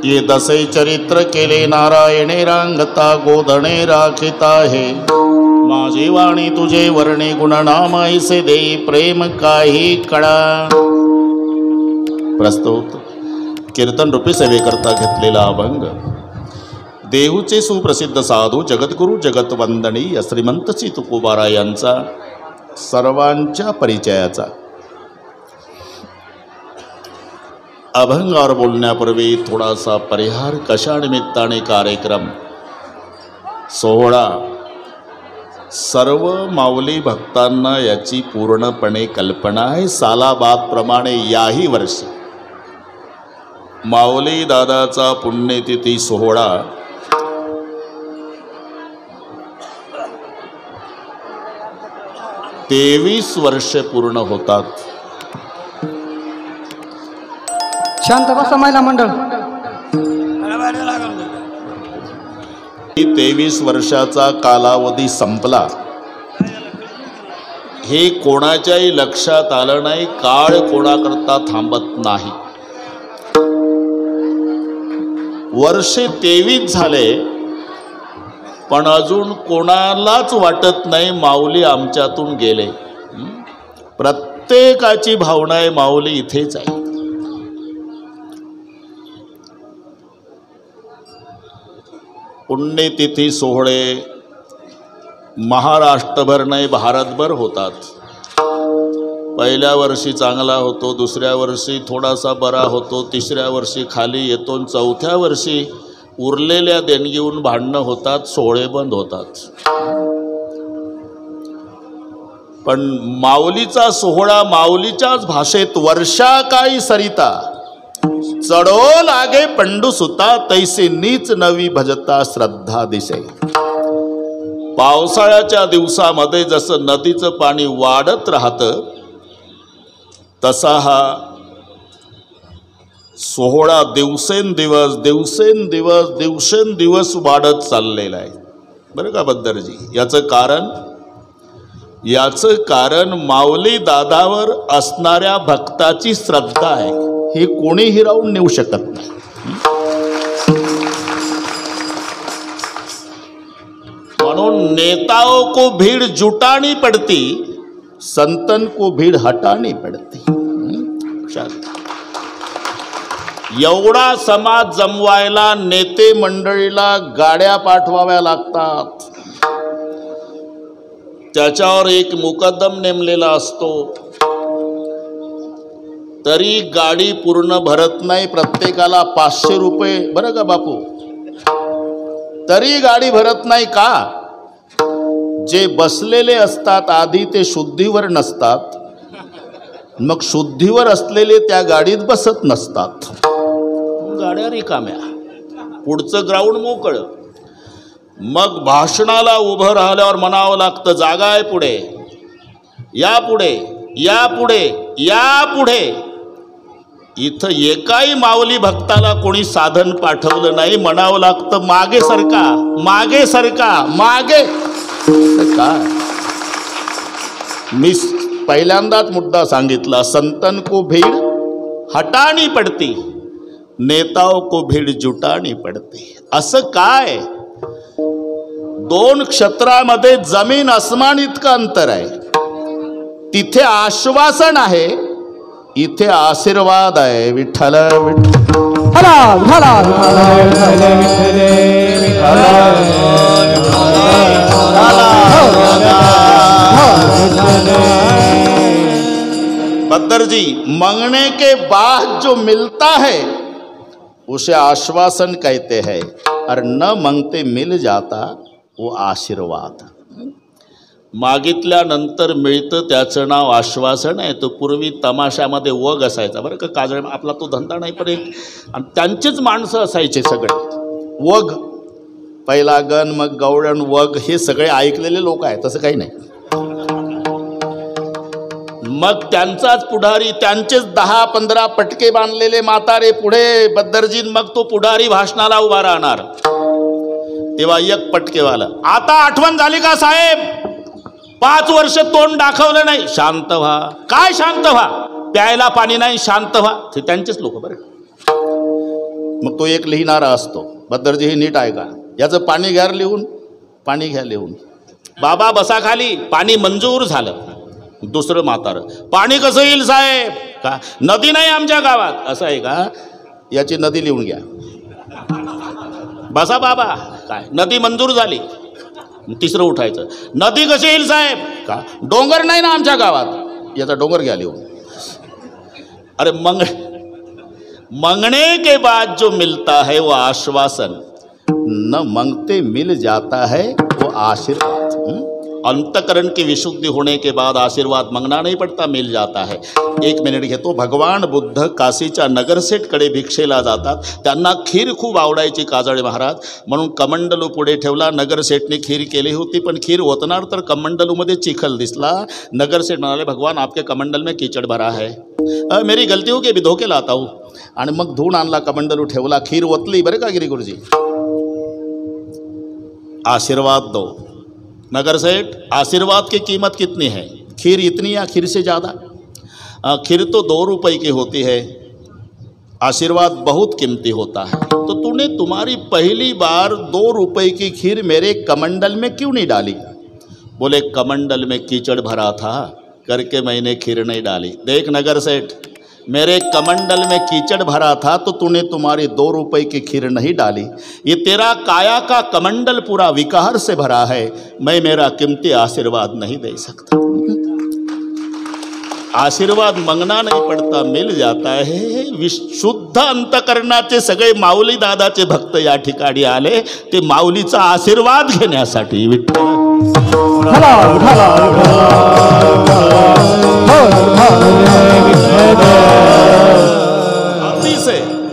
ये दसे चरित्र केले नारायणे रांगता गोधणे राखिता हे माझी वाणी तुझे वर्णे गुणनाम ऐसे देई प्रेम काही कळा। प्रस्तुत कीर्तन रूपी सेवेकरता घेतलेला अभंग देहूचे सुप्रसिद्ध साधू जगद्गुरु जगतवंदनीय श्रीमंत तुकोबारा यांचा सर्वांच्या परिचयाचा। अभंगावर बोलण्यापूर्वी थोडासा परिहार कशा निमित्ताने कार्यक्रम सोहळा सर्व माऊली भक्तांना याची पूर्णपणे कल्पना आहे। सालाबाद प्रमाणे याही वर्षी माऊली दादाचा पुण्यतिथी सोहळा तेवीस वर्ष पूर्ण होतात। शांत बसा महिला मंडळ। 23 वर्षाचा कालावधी संपला हे कोणाच्याही लक्षात आलं नाही। काळ कोणाकरता थांबत नाही। वर्षे 23 झाले पण अजून कोणालाच वाटत नाही माऊली आमच्यातून गेले। प्रत्येकाची भावना आहे माऊली इथेच आहे। पुण्यतिथी सोहळे महाराष्ट्रभर नाही भारतभर होतात। पहिल्या वर्षी चांगला होतो, दुसऱ्या वर्षी थोडासा बरा होतो, तिसऱ्या वर्षी खाली येतो, चौथ्या वर्षी उरलेल्या देणगीहून भांडणं होतात, सोहळे बंद होतात। पण माऊलीचा सोहळा माऊलीच्याच भाषेत वर्षा काही सरिता चढो लागे पंडू सुता तैसे नीच नवी भजता श्रद्धा दिसे। पावसाळ्याच्या दिवसामध्ये जसं नदीचं पाणी वाढत राहतं तसा हा सोहळा दिवसेंदिवस दिवसेंदिवस वाढत चाललेला आहे बरं का बद्दरजी। याचं कारण माऊली दादावर असणाऱ्या भक्ताची श्रद्धा आहे। हे कोणी हिरावून नेऊ शकत नाही। म्हणून नेताओं को भीड़ जुटानी पड़ती, संतन को भीड़ हटानी पड़ती। एवढा समाज जमवायला नेते मंडळीला गाड्या पाठवाव्या लागतात, त्याच्यावर एक मुकद्दम नेमलेला असतो, तरी गाडी पूर्ण भरत नाही। प्रत्येकाला 500 रुपये बरं का बापू, तरी गाडी भरत नाही का? जे बसलेले असतात आधी ते शुद्धीवर नसतात, मग शुद्धीवर असलेले त्या गाडीत बसत नसतात, गाड्या रिकाम्या, पुढचं ग्राउंड मोकळं। मग भाषणाला उभं राहिल्यावर म्हणावं लागतं जागा आहे पुढे, या पुढे, या पुढे, या पुढे। इथं एकाही माऊली भक्ताला कोणी साधन पाठवलं नाही, म्हणावं लागतं मागे सरका, मागे सरका, मागे। काय मी पहिल्यांदाच मुद्दा सांगितला, संतन को भीड़ हटानी पडती, नेताओं को भीड़ जुटानी पडती। असं काय? 2 क्षेत्रामध्ये जमीन आसमान इतकं अंतर आहे। तिथे आश्वासन आहे, इथे आशीर्वाद आहे। विठ्ठल बद्दर जी, मांगने के बाद जो मिलता है उसे आश्वासन कहते हैं, और न मांगते मिल जाता वो आशीर्वाद। मागितल्यानंतर मिळतं त्याचं नाव आश्वासन आहे। तो पूर्वी तमाशामध्ये वग असायचा बरं का, काजळ आपला तो धंदा नाही पण एक, आणि त्यांचेच माणसं असायचे सगळे वग, पहिला गण मग गवळण वग, हे सगळे ऐकलेले लोक आहेत, तसं काही नाही। मग त्यांचाच पुढारी, त्यांचेच 10-15 पटके बांधलेले म्हातारे पुढे बद्दरजी, मग तो पुढारी भाषणाला उभा राहणार, तेव्हा एक पटकेवाला, आता आठवण झाली का साहेब? 5 वर्ष तोंड दाखवलं नाही, शांत व्हा। काय शांत व्हा? प्यायला पाणी नाही, शांत व्हा। ते त्यांचेच लोक बरं। मग तो एक लिहिणारा असतो, बद्दरजी हे नीट ऐका, याचं पाणी घ्या लिहून, पाणी घ्या लिहून. बाबा बसा खाली, पाणी मंजूर झालं. दुसरं म्हातारं, पाणी कसं येईल साहेब? का नदी नाही आमच्या गावात? असं आहे का? याची नदी लिहून घ्या. बसा बाबा, काय नदी मंजूर झाली. तिसरं उठायचं, नदी कशी येईल साहेब? का डोंगर नाही ना आमच्या गावात? याचा डोंगर घ्या लिहून. अरे मंगने के बाद जो मिलता है वो आश्वासन, न मांगते मिल जाता है वो आशीर्वाद. अंतकरण की विशुद्धि होने के बाद आशीर्वाद मांगना नहीं पड़ता, मिल जाता है. एक मिनिट घेतो. भगवान बुद्ध काशीच्या नगरसेठकडे भिक्षेला जातात. त्यांना खीर खूप आवडायची काजळे महाराज, म्हणून कमंडलू पुढे ठेवला. नगरसेठने खीर केली होती, पण खीर ओतणार तर कमंडलूमध्ये चिखल दिसला. नगरसेठ म्हणाले, भगवान आपके कमंडल में कीचड़ भरा है, मेरी गलती हो के भी धोके लाता हूँ. आणि मग धुवून आणला, कमंडलू ठेवला, खीर ओतली. बरे का गिरी गुरुजी? आशीर्वाद दो. नगर सेठ, आशीर्वाद की कीमत कितनी है? खीर इतनी या खीर से ज़्यादा? खीर तो 2 रुपए की होती है, आशीर्वाद बहुत कीमती होता है. तो तूने तुम्हारी पहली बार 2 रुपए की खीर मेरे कमंडल में क्यों नहीं डाली? बोले कमंडल में कीचड़ भरा था, करके मैंने खीर नहीं डाली. देख नगर सेठ, मेरे कमंडल में कीचड़ भरा था तो तूने तुम्हारी 2 रुपए की खीर नहीं डाली. ये तेरा काया का कमंडल पूरा विकार से भरा है, मैं मेरा कीमती आशीर्वाद नहीं दे सकता. आशीर्वाद मांगना नहीं पड़ता, मिल जाता है. विशुद्ध अंतकरणाचे सगळे माऊली दादाचे भक्त या ठिकाणी आले, ते माऊलीचा आशीर्वाद घेण्यासाठी.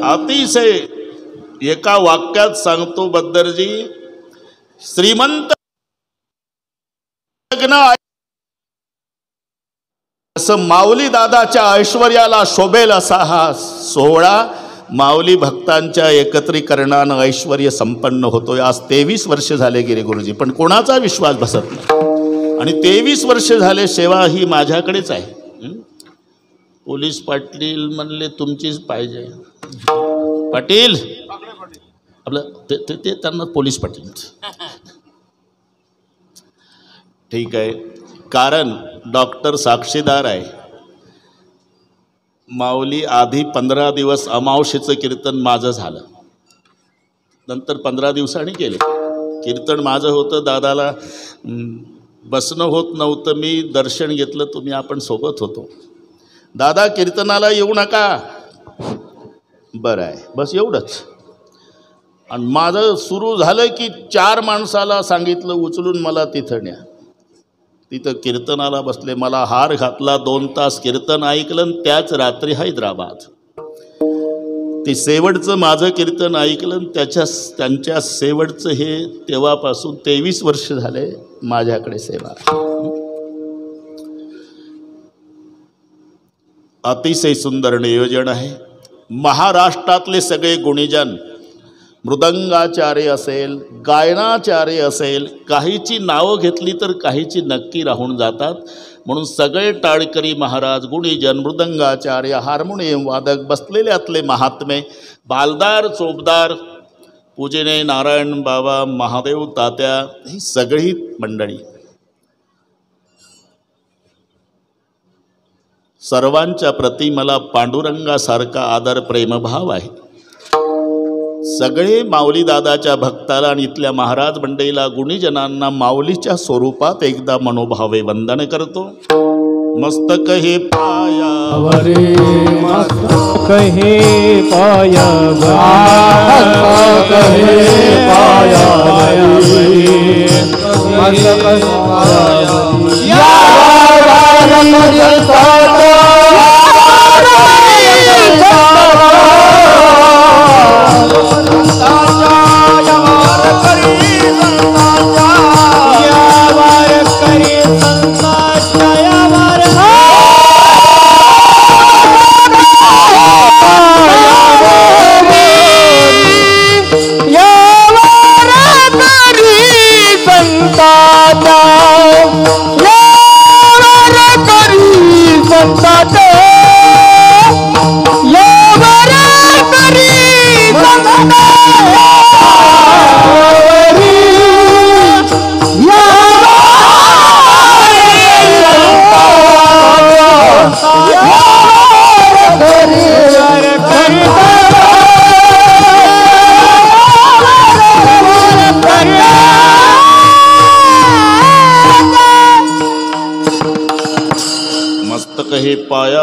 अतिशय एका वाक्यात सांगतो बद्दरजी, श्रीमंत असं माऊली दादाच्या ऐश्वर्याला शोभेल असा हा सोहळा माऊली भक्तांच्या एकत्रीकरणानं ऐश्वर्य संपन्न होतोय. आज 23 वर्ष झाले गिरी गुरुजी, पण कोणाचा विश्वास बसत नाही. आणि 23 वर्ष झाले सेवा ही माझ्याकडेच आहे. पोलीस पाटील म्हणले तुमचीच पाहिजे. पाटील आपलं ते त्यांना पोलीस पाटील ठीक आहे, कारण डॉक्टर साक्षीदार आहे. माऊली आधी 15 दिवस अमावस्येचं कीर्तन माझं झालं, नंतर 15 दिवसांनी केले. कीर्तन माझं होतं, दादाला बसणं होत नव्हतं. मी दर्शन घेतलं, तुम्ही आपण सोबत होतो. दादा कीर्तनाला येऊ नका, बरं आहे, बस एवढंच. आणि माझं सुरू झालं की 4 माणसाला सांगितलं उचलून मला तिथं न्या. तिथं कीर्तनाला बसले, मला हार घातला, 2 तास कीर्तन ऐकलं. त्याच रात्री हैदराबाद ते शेवटचं माझं कीर्तन ऐकलं. त्यांच्या शेवटचं हे तेव्हापासून 23 वर्ष झाले माझ्याकडे सेवा. अतिशय सुंदर नियोजन आहे. महाराष्ट्रातले सगळे गुणीजन, मृदंगाचार्य असेल, गायनाचार्य असेल, काहीची नावं घेतली तर काहीची नक्की राहून जातात. म्हणून सगळे टाळकरी महाराज, गुणीजन, मृदंगाचार्य, हार्मोनियम वादक, बसलेल्यातले महात्मे, बालदार, चोपदार, पूजने नारायण बाबा, महादेव तात्या, ही सगळी मंडळी, सर्वांच्या प्रती मला पांडुरंगासारखा आदर प्रेमभाव आहे. सगळे माऊली दादाच्या भक्ताला आणि इथल्या महाराज मंडळीला, गुणीजनांना माऊलीच्या स्वरूपात एकदा मनोभावे वंदन करतो. मस्तक हे पायावरे, मस्तक हे पायावरे, मस्तक हे पायावरे, मस्तक हे पायावरे, या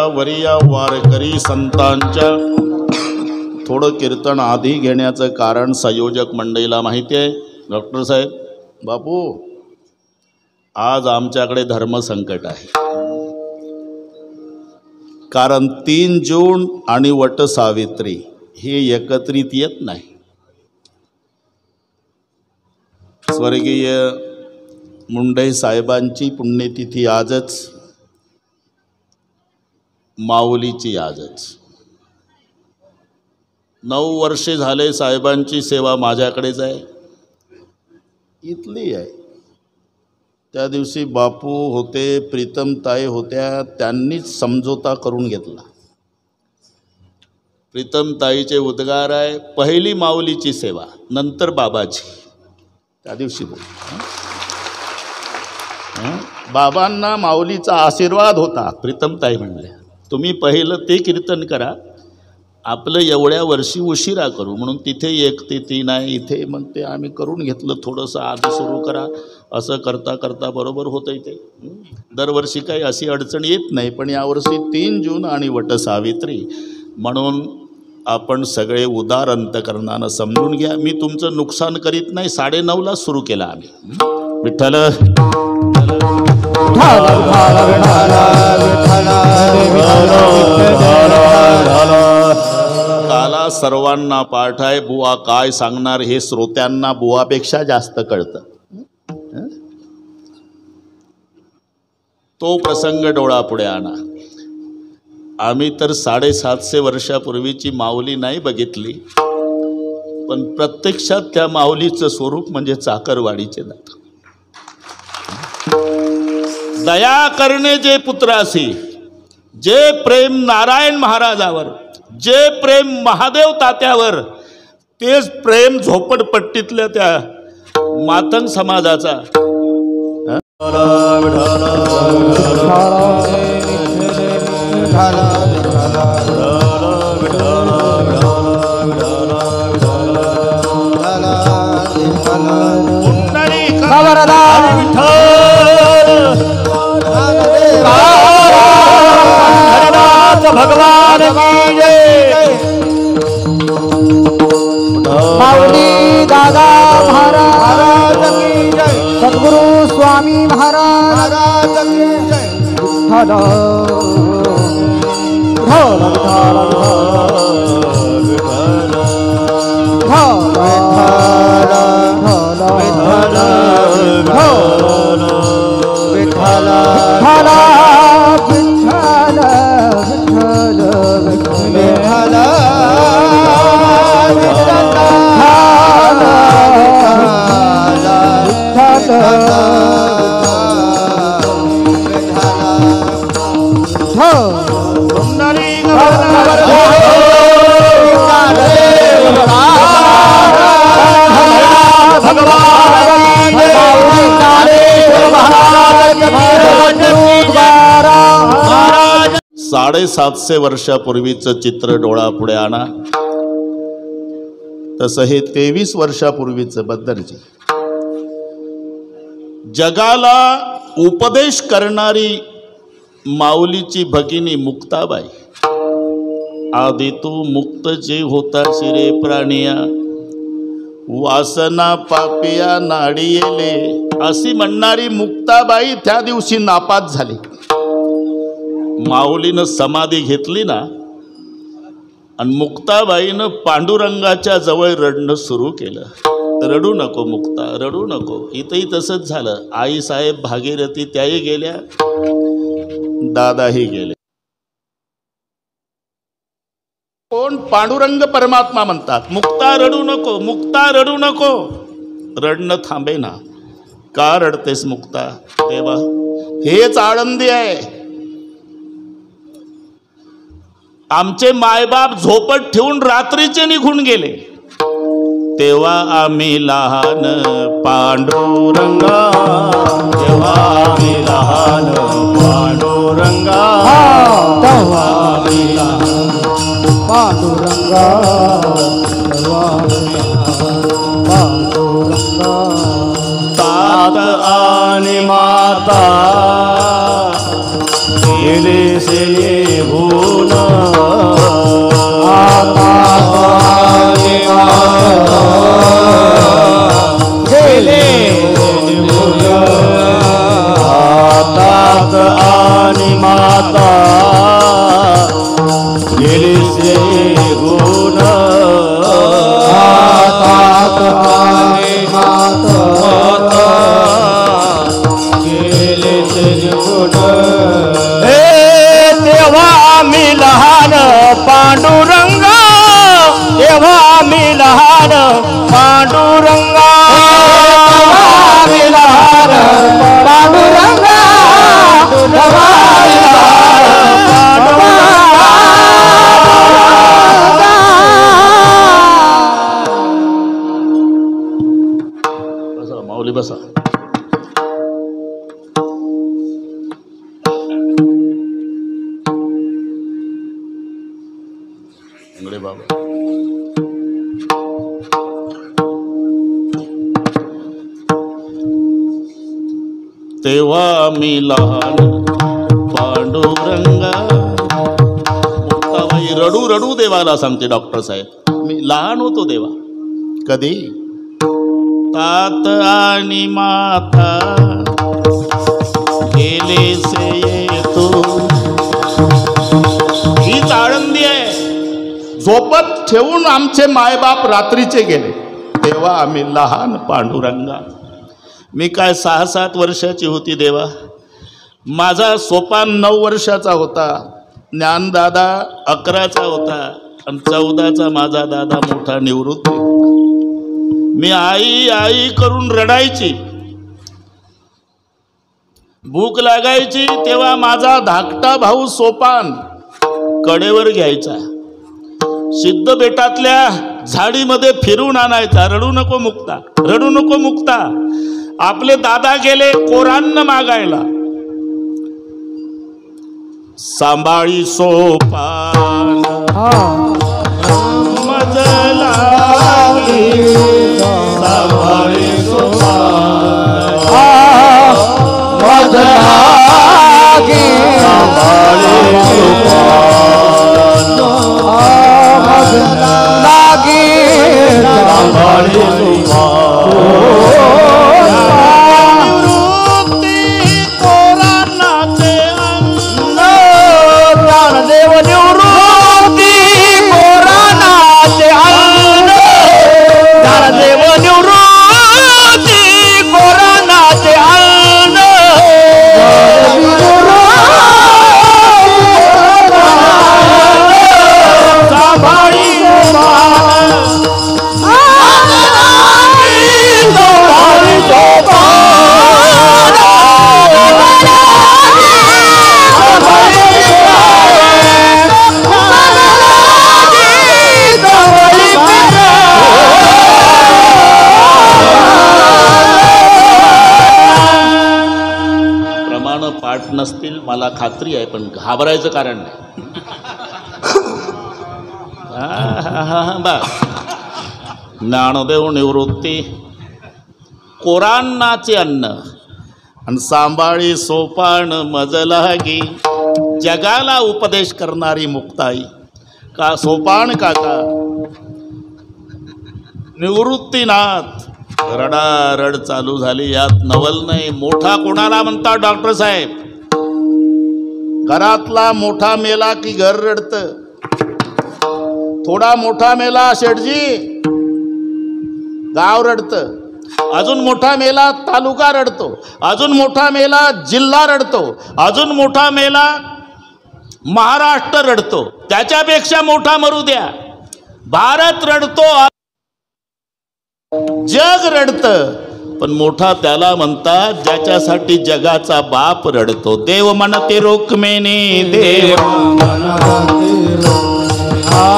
वरिया वारकरी संतांच्या थोडं कीर्तन आधी घेण्याचं कारण संयोजक मंडळीला माहिती आहे. डॉक्टर साहेब, बापू, आज आमच्याकडे धर्मसंकट आहे. कारण 3 जून आणि वटसावित्री हे एकत्रित येत नाही. स्वर्गीय मुंडे साहेबांची पुण्यतिथी आजच, माऊलीची आजच. 9 वर्षे झाले साहेबांची सेवा माझ्याकडेच आहे, इथली आहे. त्या दिवशी बापू होते, प्रीतमताई होत्या, त्यांनीच समझोता करून घेतला. प्रीतमताईचे उद्गार आहे, पहिली माऊलीची सेवा, नंतर बाबाची. त्या दिवशी बोल, बाबांना माऊलीचा आशीर्वाद होता. प्रीतमताई म्हणल्या, तुम्ही पहिलं ते कीर्तन करा, आपलं एवढ्या वर्षी उशिरा करू म्हणून. तिथे 1 ते 3 आहे, इथे मग ते आम्ही करून घेतलं. थोडंसं आधी सुरू करा, असं करता करता बरोबर होतं. ते दरवर्षी काही अशी अडचण येत नाही, पण यावर्षी 3 जून आणि वटसावित्री म्हणून आपण सगळे उदार अंतकरणानं समजून घ्या. मी तुमचं नुकसान करीत नाही. 9:30ला सुरू केला आम्ही. विठ्ठल काला सर्वांना पाठ आहे. बुवा काय सांगणार हे श्रोत्यांना बुवापेक्षा जास्त कळतं. तो प्रसंग डोळापुढे आणा. आम्ही तर 750 वर्षापूर्वीची माऊली नाही बघितली, पण प्रत्यक्षात त्या माऊलीचं स्वरूप म्हणजे चाकरवाडीचे दात. दया करणे जे पुत्रासी, जे प्रेम नारायण महाराजावर, जे प्रेम महादेव तात्यावर, तेच प्रेम झोपडपट्टीतल्या त्या मातंग समाजाचा. भगवान की जय. माऊली दादा महाराज की जय. सद्गुरु स्वामी महाराज की जय. साडे 750 वर्षापूर्वीचं चित्र डोळापुढे आणा. तसं हे 23 वर्षापूर्वीचं बद्दरजी. जगाला उपदेश करणारी माऊलीची भगिनी मुक्ताबाई. आधी तू मुक्त जे होता शिरे प्राणिया, वासना पापिया नाडी येले, अशी म्हणणारी मुक्ताबाई त्या दिवशी नापास झाली. माऊलीनं समाधी घेतली ना, आणि मुक्ताबाईनं पांडुरंगाच्या जवळ रडणं सुरू केलं. रडू नको मुक्ता, रडू नको. इथंही तसंच झालं. आई साहेब भागीरथी त्याही गेल्या, दादाही गेले. कोण? पांडुरंग परमात्मा म्हणतात. मुक्ता रडू नको, मुक्ता रडू नको. रडणं थांबे ना. का रडतेस मुक्ता? देवा, हेच आळंदी आहे. आमचे मायबाप झोपट ठेवून रात्रीचे निघून गेले, तेव्हा आम्ही लहान पांडुरंगा, तेव्हा आम्ही लहान पांडुरंगा, तेव्हा आम्ही लहान पांडुरंगा, पांडुरंगा. तात आणि माता गेले से लहान पांडुरंगा लहान पांडुरंगा बसा माऊली बसा. इंगळे बाबा तेव्हा मी लहान पांडुरंगा. मुक्ताबाई रडू रडू देवाला सांगते डॉक्टर साहेब, मी लहान होतो देवा. कधी? तात आणि माता गेले से येतो. हीच आळंदी आहे. झोपत ठेवून आमचे मायबाप रात्रीचे गेले तेव्हा आम्ही लहान पांडुरंगा. मी काय 6-7 वर्षाची होती देवा. माझा सोपान 9 वर्षाचा होता. ज्ञानदादा 11चा होता आणि 14चा माझा दादा मोठा निवृत्त. मी आई आई करून रडायची. भूक लागायची तेव्हा माझा धाकटा भाऊ सोपान कडेवर घ्यायचा. सिद्ध बेटातल्या झाडीमध्ये फिरून आणायचा. रडू नको मुक्ता, रडू नको मुक्ता. आपले दादा गेले कोरान्न मागायला. सांभाळी सोपान मजला सांभाळी सोपान मजला नसतील मला खात्री आहे, पण घाबरायचं कारण नाही. ज्ञानदेव निवृत्ती कोरान्नाचे अन्न आणि सांभाळी सोपान मजलागी. जगाला उपदेश करणारी मुक्ताई. का सोपान काका निवृत्तीनाथ रडारड चालू झाली. यात नवल नाही. मोठा कोणाला म्हणतात डॉक्टर साहेब? घरातला मोठा मेला की घर रडतं. थोडा मोठा मेला शेठजी गाव रडतं. अजून मोठा मेला तालुका रडतो. अजून मोठा मेला जिल्हा रडतो. अजून मोठा मेला महाराष्ट्र रडतो. त्याच्यापेक्षा मोठा मरू द्या. भारत रडतो, जग रडतं. पण मोठा त्याला म्हणतात ज्याच्यासाठी जगाचा बाप रडतो. देव म्हणते रुक्मिणी देव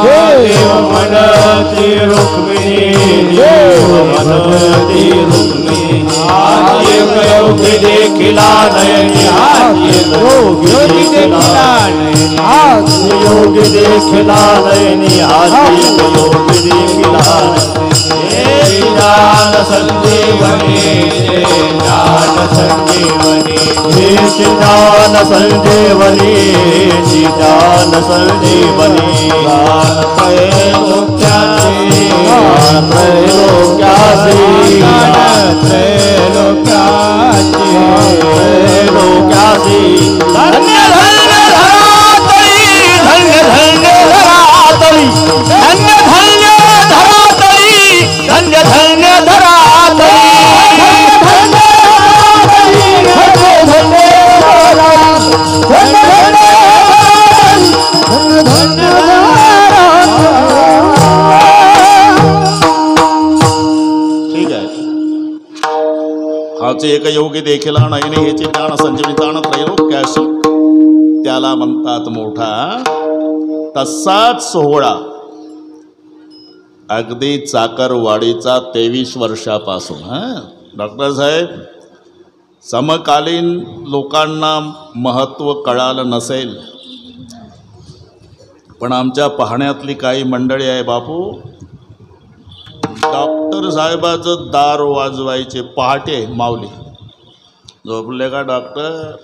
देव मनती रुक्मिणी देव मनती रुक्मिणी आज योगी देखिला नयनी आज योगी देखिला नयनी आज योगी देखिला नयनी आज योगी देखिला ज्ञान संजीवनी ज्ञान संजीवनी ज्ञान संजीवनी ज्ञान संजीवनी त्रैलोक्यासी धन्य धन्य धरातली धन्य धन्य धरातली धन्य धन्य धरातली धन्य धन्य धरातली धन्य हाचे एक योगी देखील नयने ह्याचे ज्ञान संजीवितान त्रैलोक्याशी, त्याला म्हणतात मोठा. तसाच सोहळा अगदी चाकरवाडीचा 23 वर्षापासून. डॉक्टर साहेब, समकालीन लोकांना महत्त्व कळालं नसेल, पण आमच्या पाहण्यातली काही मंडळी आहे बापू, डॉक्टर साहेबाचं दार वाजवायचे पहाटे. माऊली झोपले का डॉक्टर?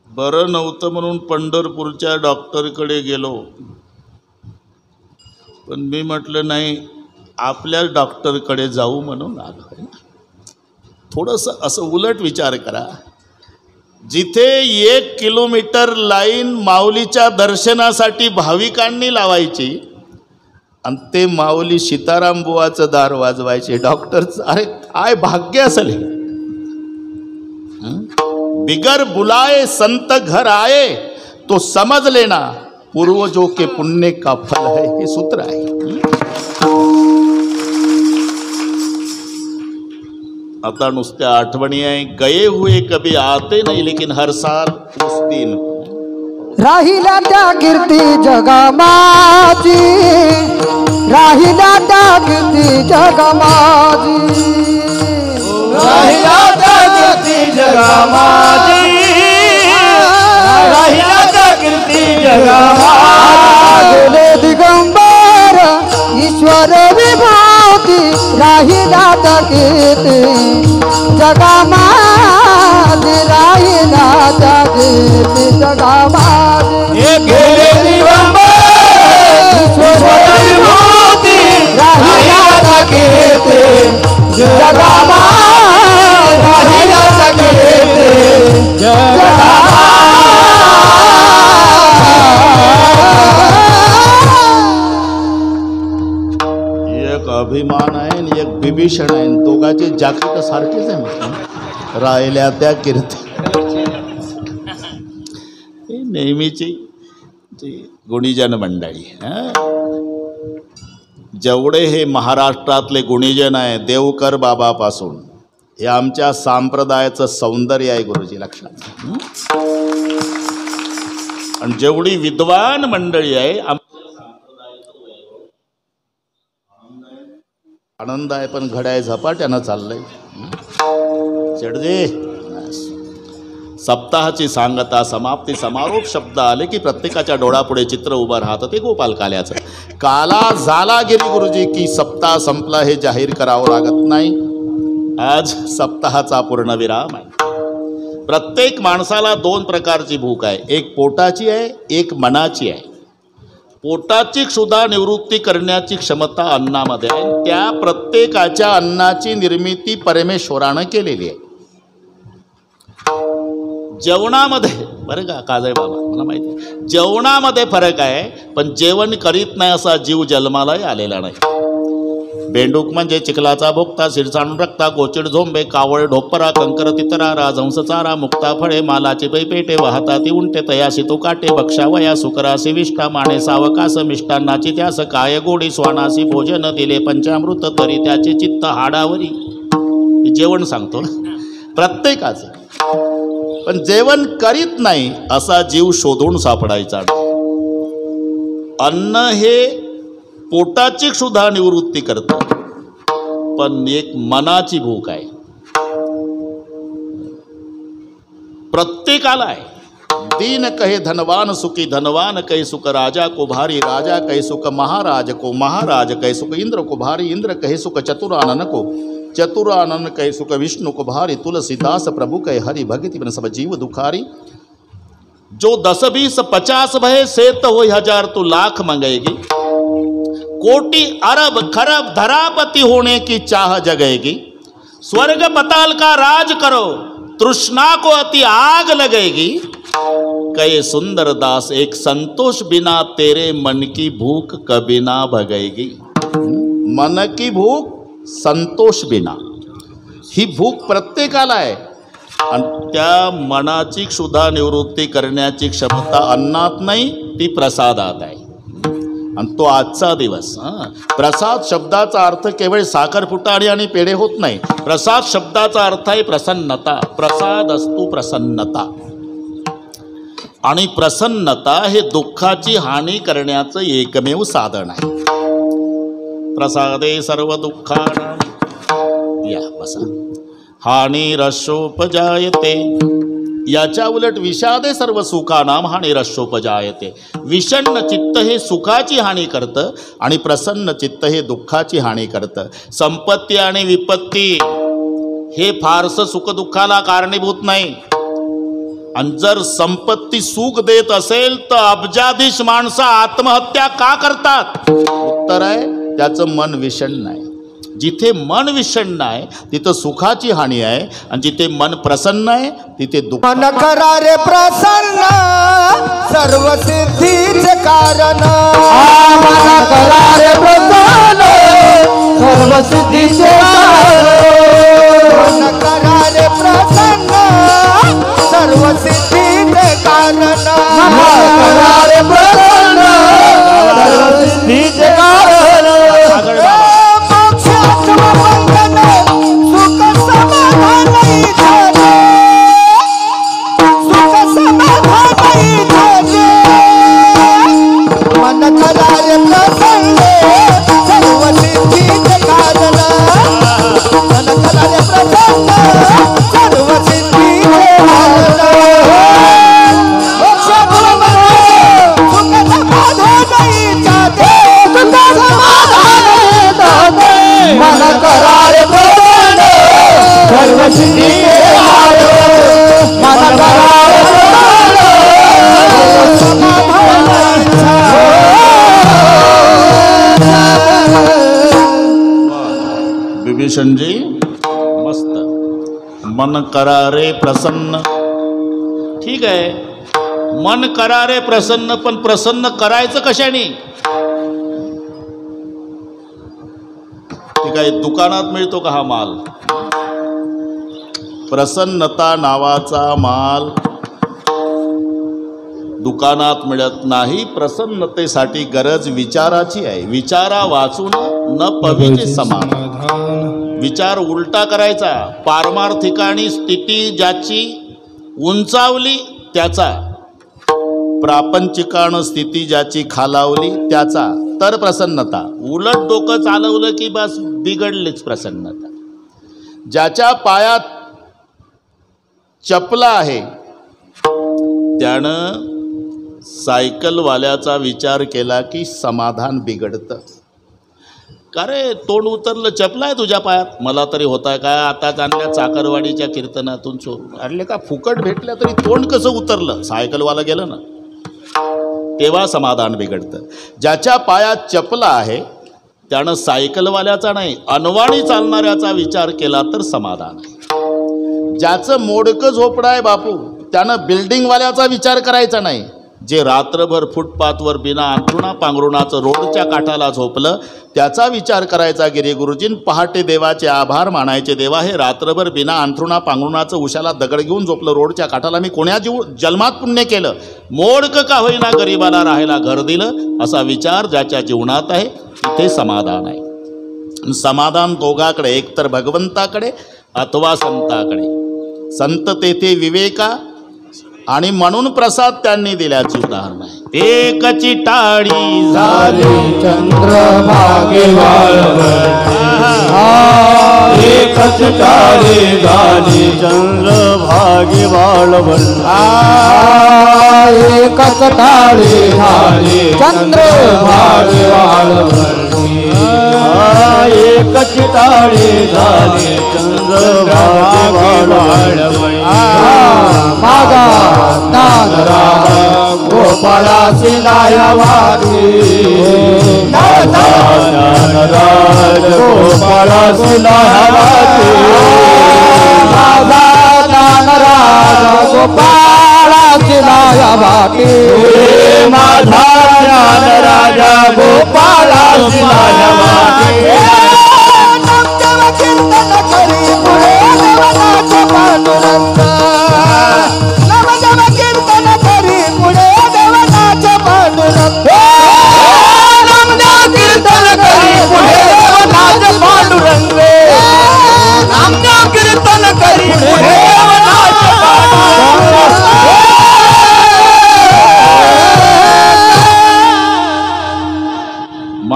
बरं नव्हतं म्हणून पंढरपूरच्या डॉक्टरकडे गेलो, पण मी म्हटलं नाही, आपल्या डॉक्टरकडे जाऊ म्हणून आलो. थोडंसं असं उलट विचार करा. जिथे 1 किलोमीटर लाईन माऊलीच्या दर्शनासाठी भाविकांनी लावायची आणि ते माऊली सीताराम बुवाचं दार वाजवायचे डॉक्टरचं. अरे काय भाग्य असेल हे. बिगर बुलाए संत घर आए तो समज लेना पूर्वजों के पुण्य का फल है, हे सूत्र आहे. आता नुसत्या आठवणी आहे. गए हुए कभी आते नहीं लेकिन हर साल उस दिन. राहिला त्या कीर्ती जगमाची, राहिला त्या कीर्ती जगमाची, राहिला त्या कीर्ती जगमाची, राहिला त्या कीर्ती जगमाची. गेले दिगंबर ईश्वर विभूती, राहिला त्या कीर्ती जगमाची, राहिला त्या कीर्ती जगमाची. हे गेले दिगंबर ईश्वर विभूती, राहिला त्या कीर्ती जगमाची, राहिला त्या कीर्ती जगमाची. एक अभिमान आहे आणि एक विभीषण आहे. दोघांचे जाकीट सारखेच आहे. राहिल्या त्या कीर्ती. नेहमीची गुणीजन मंडळी. जेवढे हे महाराष्ट्रातले गुणीजन आहे, देवकर बाबापासून, हे आमच्या संप्रदायाचं सौंदर्य आहे गुरुजी, लक्षात. आणि जेवढी विद्वान मंडळी आहे, आनंद आहे, पण घड्याळ झपाट्यानं चाललंय. शेठजी, सप्ताहाची सांगता, समाप्ती, समारोप शब्द आले की प्रत्येकाच्या डोळ्यापुढे चित्र उभं राहतं, ते गोपाल काल्याचं. काला झाला गिरी गुरुजी की सप्ताह संपला हे जाहीर करावं लागत नाही. आज सप्ताहाचा पूर्ण विराम आहे. प्रत्येक माणसाला 2 प्रकारची भूक आहे. एक पोटाची आहे, एक मनाची आहे. पोटाची क्षुधा निवृत्ती करण्याची क्षमता अन्नामध्ये आहे. त्या प्रत्येकाच्या अन्नाची निर्मिती परमेश्वरानं केलेली आहे. जेवणामध्ये बरं का काजळे बाबा, मला माहिती आहे जेवणामध्ये फरक आहे, पण जेवण करीत नाही असा जीव जन्मालाही आलेला नाही. बेंडूक म्हणजे चिखलाचा भोगता, शिरसाणून रक्ता, गोचिड झोंबे, कावळे ढोपरा, कंकर तितरा, राजहंस चारा, मुक्ता फळे, मालाची बैपेटे, वाहता ती उंटे, तयाशी तो काटे, भक्षावया सुकरासी विष्ठा, माणे सावकास, मिष्टान्नाची त्यास, काय गोडी स्वानासी भोजन, दिले पंचामृत तरी त्याचे चित्त हाडावरी. जेवण सांगतो प्रत्येकाचं. पण जेवण करीत नाही असा जीव शोधून सापडायचा. अन्न हे पोटाची क्षुधा निवृत्ती करतं, पण एक मनाची भूक आहे प्रत्येकाला आहे. दीन कहे धनवान सुखी, धनवान कहे सुख राजा को भारी, राजा कहे सुख महाराज को, महाराज कहे सुख इंद्र को भारी, इंद्र कहे सुख चतुरानन को, चतुरानन कहे सुख विष्णु को भारी, तुलसीदास प्रभु कहे हरि भगति बिन सब जीव दुखारी. जो 10 20 50 भय से तो हो 1000 तो लाख मंगेगी, कोटि अरब खरब धरापति होने की चाह जगेगी. स्वर्ग पताल का राज करो, तृष्णा को अति आग लगेगी. कहे सुंदर दास एक संतोष बिना तेरे मन की भूख कभी ना भगेगी. मन की भूक संतोष बिना, ही भूक प्रत्येकाला आहे. आणि त्या मनाची क्षुधा निवृत्ती करण्याची क्षमता अन्नात नाही, ती प्रसादात आहे. आणि तो आजचा दिवस. प्रसाद शब्दाचा अर्थ केवळ साखरपुटा आणि पेढे होत नाही. प्रसाद शब्दाचा अर्थ आहे प्रसन्नता. प्रसाद असतो प्रसन्नता, आणि प्रसन्नता हे दुःखाची हानी करण्याचं एकमेव साधन आहे. प्रसादे सर्व दुःखानां या बसा हानिरशोपजायते. याच्या उलट विषादे सर्व सुखानां हानिरशोपजायते. विषण्ण चित्त हे सुखाची हानी करतं आणि प्रसन्न चित्त हे दुःखाची हानी करतं. संपत्ती आणि विपत्ती हे फारसं सुखदुःखाला कारणीभूत नाही. आणि जर संपत्ती सुख देत असेल तर अब्जाधीश माणसं आत्महत्या का करतात? उत्तर आहे त्याचं मन विषण्ण आहे. जिथे मन विषण्ण आहे तिथं सुखाची हानी आहे, आणि जिथे मन प्रसन्न आहे तिथे दुःख. मन करा रे प्रसन्न सर्व सिद्धीचे कारण. मन करा रे प्रसन्न सर्व सिद्धीचे कारण. मन करा रे प्रसन्न सर्व सिद्धीचे कारण. मन करा रे प्रसन्न सर्व सिद्धीचे कारण. विभीषणजी मस्त. मन करा रे प्रसन्न. ठीक आहे, मन करा रे प्रसन्न, पण प्रसन्न करायचं कशाने? ठीक आहे, दुकानात मिळतो का हा माल? प्रसन्नता नावाचा माल दुकानात मिळत नाही. प्रसन्नतेसाठी गरज विचाराची आहे. विचारा वाचून न पविचे समाधान. विचार उलटा करायचा. पारमार्थिकानी स्थिती ज्याची उंचावली त्याचा, प्रापंचिकानं स्थिती ज्याची खालावली त्याचा, तर प्रसन्नता. उलट डोकं चालवलं की बस बिघडलीच प्रसन्नता. ज्याच्या पायात चपला आहे त्यानं सायकलवाल्याचा विचार केला की समाधान बिघडतं. का रे तोंड उतरलं, चपला आहे तुझ्या पायात? मला तरी होत आहे काय आता आणल्या चाकरवाडीच्या कीर्तनातून चोरून आणले का? फुकट भेटल्या तरी तोंड कसं उतरलं? सायकलवाला गेलं ना, तेव्हा समाधान बिघडतं. ज्याच्या पायात चपला आहे त्यानं सायकलवाल्याचा नाही अनवाणी चालणाऱ्याचा विचार केला तर समाधान आहे. ज्याचं मोडकं झोपडं आहे बापू त्यानं बिल्डिंगवाल्याचा विचार करायचा नाही. जे रात्रभर फुटपाथवर बिना अंथरुणा पांघरुणाचं रोडच्या काठाला झोपलं त्याचा विचार करायचा गिरी गुरुजीन. पहाटे देवाचे आभार मानायचे. देवा हे रात्रभर बिना अंथरुणा पांघरुणाचं उशाला दगड घेऊन झोपलं रोडच्या काठाला, मी कोण्या जन्मात पुण्य केलं? मोडकं का होईना गरीबाला राहायला घर दिलं, असा विचार ज्याच्या जीवनात आहे तिथे समाधान आहे. समाधान दोघाकडे, एकतर भगवंताकडे अथवा संताकडे. संत तेथे विवेका, आणि म्हणून प्रसाद त्यांनी दिल्याची उदाहरण आहे. एकची टाळी झाली चंद्रभागे वाळवंटी. एकच टाळी झाली चंद्रभागे वाळवंटी. एकच टाळी झाली चंद्रभागे वाळवंटी. एकच टाळी झाली चंद्रभागे वाळवंटी. माझा नागराजा गोपाळाची लायवाटी. नागराजा गोपाळाची लायवाटी. माझा नागराजा गोपाळाची लायवाटी. माझा नागराजा गोपाळाची लायवाटी. कीर्तन करी पुढे देवनाथ पांडुरंग. कीर्तन करी पुढे देवनाथ पांडुरंग.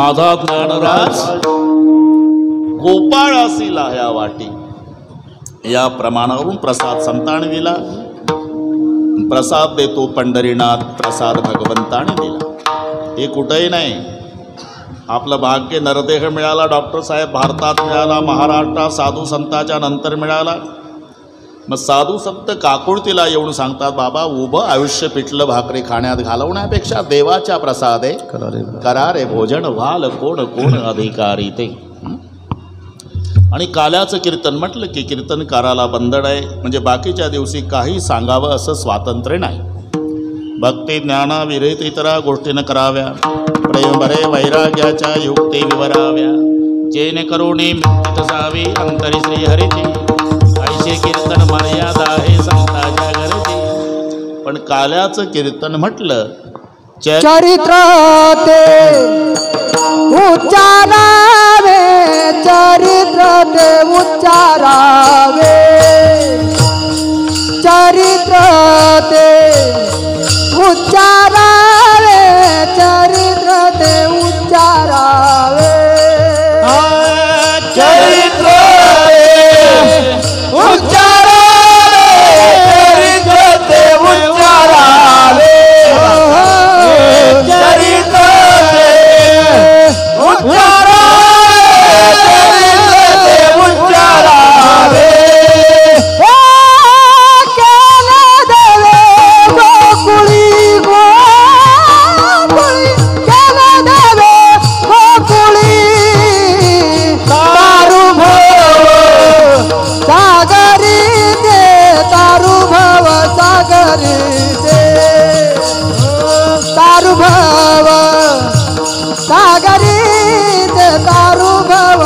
माझा ज्ञानराज गोपाळासी लाह्या वाटी. या प्रमाणावरून प्रसाद संतांनी दिला. प्रसाद देतो पंढरीनाथ, प्रसाद भगवंताने दिला. हे कुठेही नाही. आपलं भाग्य नरदेह मिळाला, डॉक्टर साहेब भारतात मिळाला, महाराष्ट्रात साधू संतांच्या नंतर मिळाला. मग साधू संत काकुळतीला येऊन सांगतात, बाबा उभं आयुष्य पिठलं भाकरी खाण्यात घालवण्यापेक्षा देवाच्या प्रसादे करारे भोजन व्हाल कोण कोण अधिकारी ते. आणि काल्याचं कीर्तन म्हटलं की कीर्तनकाराला बंधन आहे. म्हणजे बाकीच्या दिवशी काही सांगावं असं स्वातंत्र्य नाही. भक्ती ज्ञाना विरहित इतरा गोष्टीनं कराव्या, प्रेम बरे वैराग्याच्या युक्ती विवराव्या, जेणे करुणी मिळत जावी अंतरी श्रीहरीची, ऐशे कीर्तन मर्यादा हे संताच्या गरजी. पण काल्याचं कीर्तन म्हटलं चरित्र ते उच्चारावे, चरित्र ते उच्चारावे, चरित्र ते उच्चारावे, चरित्र ते उच्चारावे, चरित्र उच्चारावे, चरित्र ते उच्चारावे, चरित्र उच्चारावे, चरित्र उच्चारावे. केले देवे गोकुळी गोकुळी, केले देवे गोकुळी, तारू भव सागरी ते, तारू भव सागरी ते, तारू भव सागरी ते, तारू भव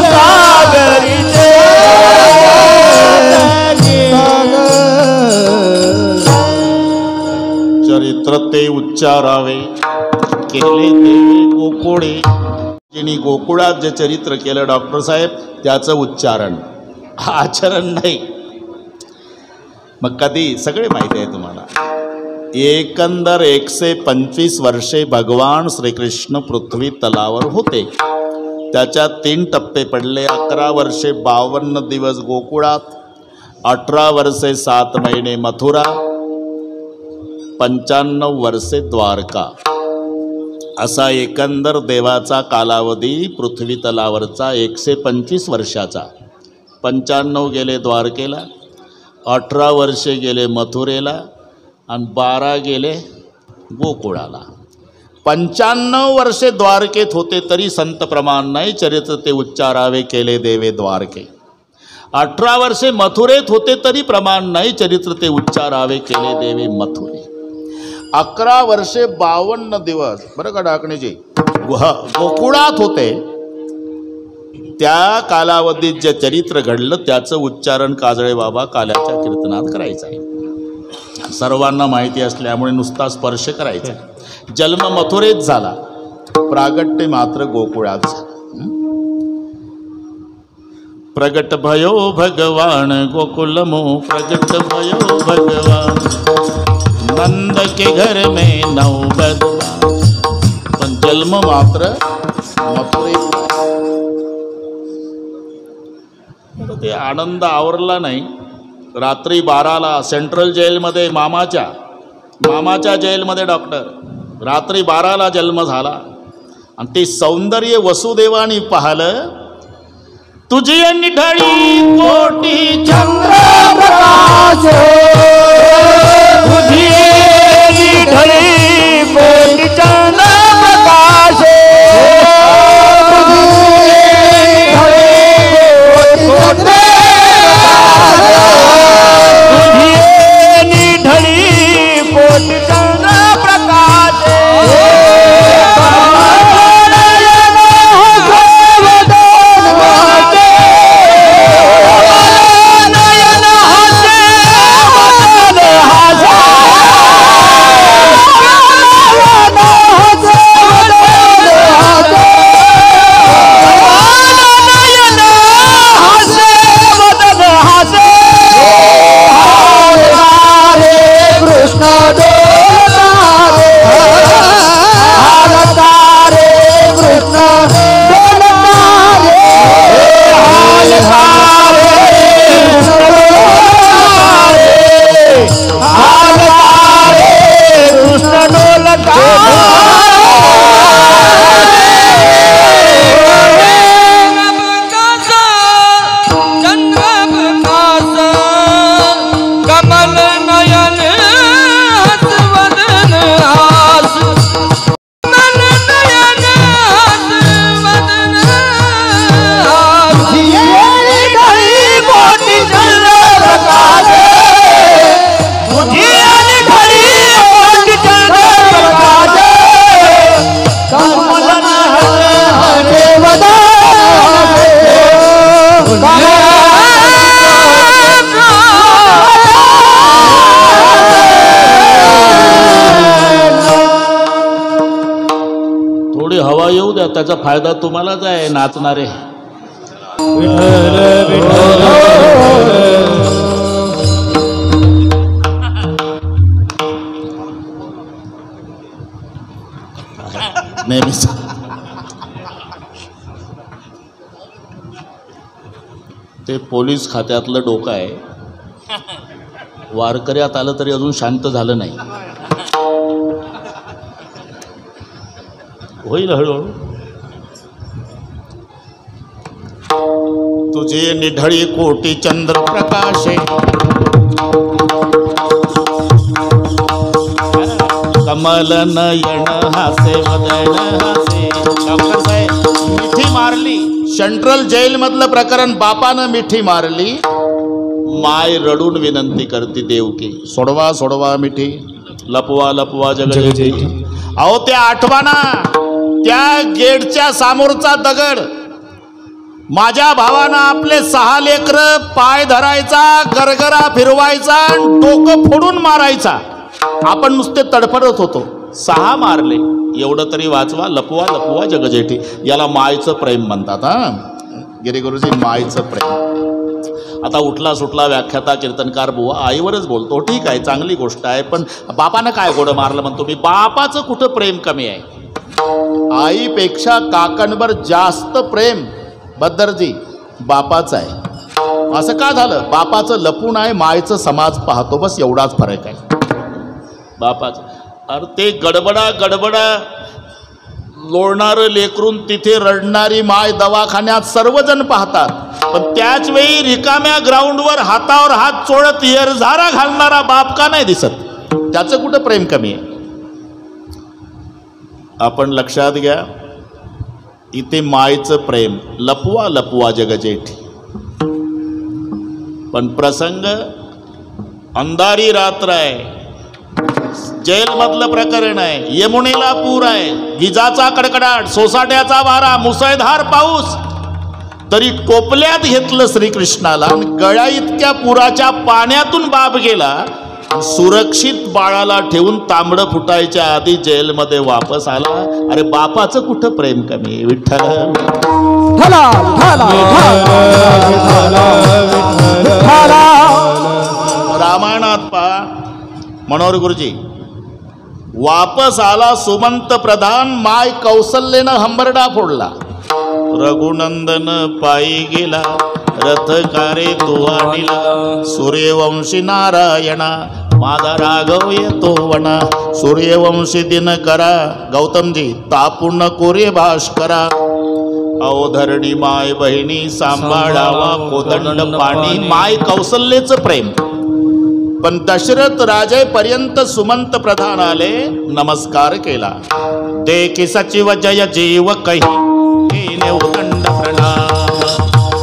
सागरी. चरित्र ते उच्चारावे, केले देवे गोकुळे. ज्यांनी गोकुळात जे चरित्र केलं डॉक्टर साहेब, त्याचं उच्चारण, आचरण नाही. मग कधी सगळे माहिती आहे तुम्हाला. एकंदर 125 वर्षे भगवान श्रीकृष्ण पृथ्वी तलावर होते. त्याच्यात 3 टप्पे पडले. 11 वर्षे 52 दिवस गोकुळात, 18 वर्षे 7 महिने मथुरा, 95 वर्षे द्वारका. असा एकंदर देवाचा कालावधी पृथ्वी तलावरचा 125 वर्षाचा. 95 गेले द्वारकेला, 18 वर्षे गेले मथुरेला आणि 12 गेले गोकुळाला. 95 वर्षे द्वारकेत होते तरी संत प्रमाण नाही. चरित्र ते उच्चारावे, केले देवे द्वारके. 18 वर्षे मथुरेत होते तरी प्रमाण नाही. चरित्र ते उच्चारावे, केले देवे मथुरे. 11 वर्षे 52 दिवस बरं का डाकणीजी गोकुळात होते. त्या कालावधीत जे चरित्र घडलं त्याचं उच्चारण काजळे बाबा काल्याच्या कीर्तनात करायचं आहे. सर्वांना माहिती असल्यामुळे नुसता स्पर्श करायचा. जन्म मथुरेत झाला, प्रागट्य मात्र गोकुळात झाला. प्रगट भयो भगवान गोकुलमो, प्रगट भयो भगवान नंद के घर में नवबत. पण जन्म मात्र मथुरेत. ते आनंद आवरला नाही. रात्री 12ला सेंट्रल जेलमध्ये मामाच्या जेलमध्ये डॉक्टर, रात्री 12ला जन्म झाला. आणि ते सौंदर्य वसुदेवानी पाहिलं. तुझी निढळी कोटी चंद्र प्रकाश, तुझी निढळी कोटी चंद्र प्रकाश, फायदा तुम्हालाच आहे नाचणारे. नेहमीच ते पोलीस खात्यातलं डोकं आहे. वारकऱ्यात आलं तरी अजून शांत झालं नाही. होईल हळूहळू. तुझे निढळी कोटी चंद्र प्रकाशे कमल नयन हासे वदन हासे. डॉक्टर साहेब मिठी मारली. सेंट्रल जेल मधलं प्रकरण. बापानं मिठी मारली. माय रडून विनंती करते देवकी सोडवा सोडवा मिठी. लपवा लपवा जगजेठी. अहो त्या आठवाना त्या गेटच्या समोरचा दगड. माझ्या भावानं आपले 6 लेकर पाय धरायचा, गरगरा फिरवायचा, डोकं फोडून मारायचा. आपण नुसते तडफडत होतो. 6 मारले. एवढं तरी वाचवा. लपवा लपवा जगजेठी. याला मायचं प्रेम म्हणतात. हा गिरीगुरुजी मायचं प्रेम. आता उठला सुटला व्याख्याता कीर्तनकार बुवा आईवरच बोलतो. ठीक आहे चांगली गोष्ट आहे. पण बापानं काय गोडं मारलं म्हणतो मी. बापाचं कुठं प्रेम कमी आहे. आईपेक्षा काकांवर जास्त प्रेम बद्दरजी बापाचं आहे. असं का झालं. बापाचं लपून आहे. मायचं समाज पाहतो. बस एवढाच फरक आहे. बापाचं अरे ते गडबडा गडबडा लोळणारं लेकरून तिथे रडणारी माय दवाखान्यात सर्वजण पाहतात. पण त्याच वेळी रिकाम्या ग्राउंडवर हातावर हात चोळत येरझारा घालणारा बाप का नाही दिसत. त्याचं कुठं प्रेम कमी आहे. आपण लक्षात घ्या. इथे मायचं प्रेम. लपवा लपवा जगजेठी. पण प्रसंग अंधारी रात्र आहे. जेल मधलं प्रकरण आहे. यमुनेला पूर आहे. विजाचा कडकडाट, सोसाट्याचा वारा, मुसळधार पाऊस. तरी टोपल्यात घेतलं श्रीकृष्णाला आणि गळ्या इतक्या पुराच्या पाण्यातून बाप गेला. सुरक्षित बाळाला ठेवून तांबडं फुटायच्या आधी जेलमध्ये वापस आला. अरे बापाचं कुठं प्रेम कमी. विठ्ठल रामायणात पहा. मनोहर गुरुजी वापस आला सुमंत प्रधान. माय कौसल्येनं हंबरडा फोडला. रघुनंदन पायी गेला रथ कारे तो आणिला. सूर्यवंशी नारायणा माझा राघव येतो वना. सूर्यवंशी दिनकरा गौतमजी तापून कोरे भास्करा. अवधरणी माय बहिणी सांभाळावा कोदंड पाणी. माय कौसल्येचं प्रेम. पण दशरथ राजेपर्यंत सुमंत प्रधान आले. नमस्कार केला. देखी सचिव जय जीव कही उदंड प्रणाम.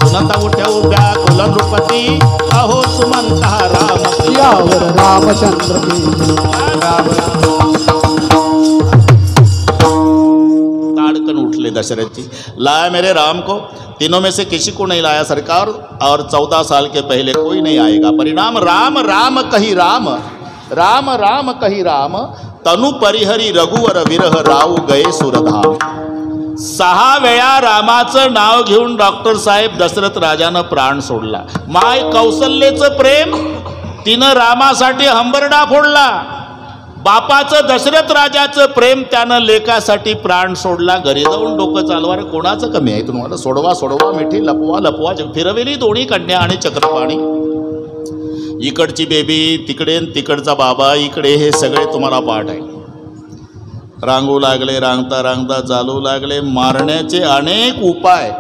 सुनता उठ्या उभ्या कुल नृपती अहो सुमंत राम. यावर रामचंद्र ताड़कन उठले दशरथ जी. लाया मेरे राम को. तीनों में से किसी को नहीं लाया सरकार. और 14 साल के पहले कोई नहीं आएगा. परिणाम राम राम कही राम. राम राम कही राम. तनु परिहरी रघुवर विरह राव गए सुरधाम. 6 वेळा रामाचं नाव घेऊन डॉक्टर साहेब दशरथ राजानं प्राण सोडला. माय कौसल्येचं प्रेम. तिनं रामासाठी हंबरडा फोडला. बापाचं दशरथ राजाचं प्रेम. त्यानं लेकासाठी प्राण सोडला. घरी जाऊन डोकं चालवा. कोणाचं कमी आहे तुम्हाला. सोडवा सोडवा मिठी. लपवा लपवा. फिरवेली दोन्ही कन्या आणि चक्रपाणी. इकडची बेबी तिकडे तिकडचा बाबा इकडे. हे सगळे तुम्हाला पाठ आहे. रांगू लागले. रांगता रांगता चालू लागले. मारण्याचे अनेक उपाय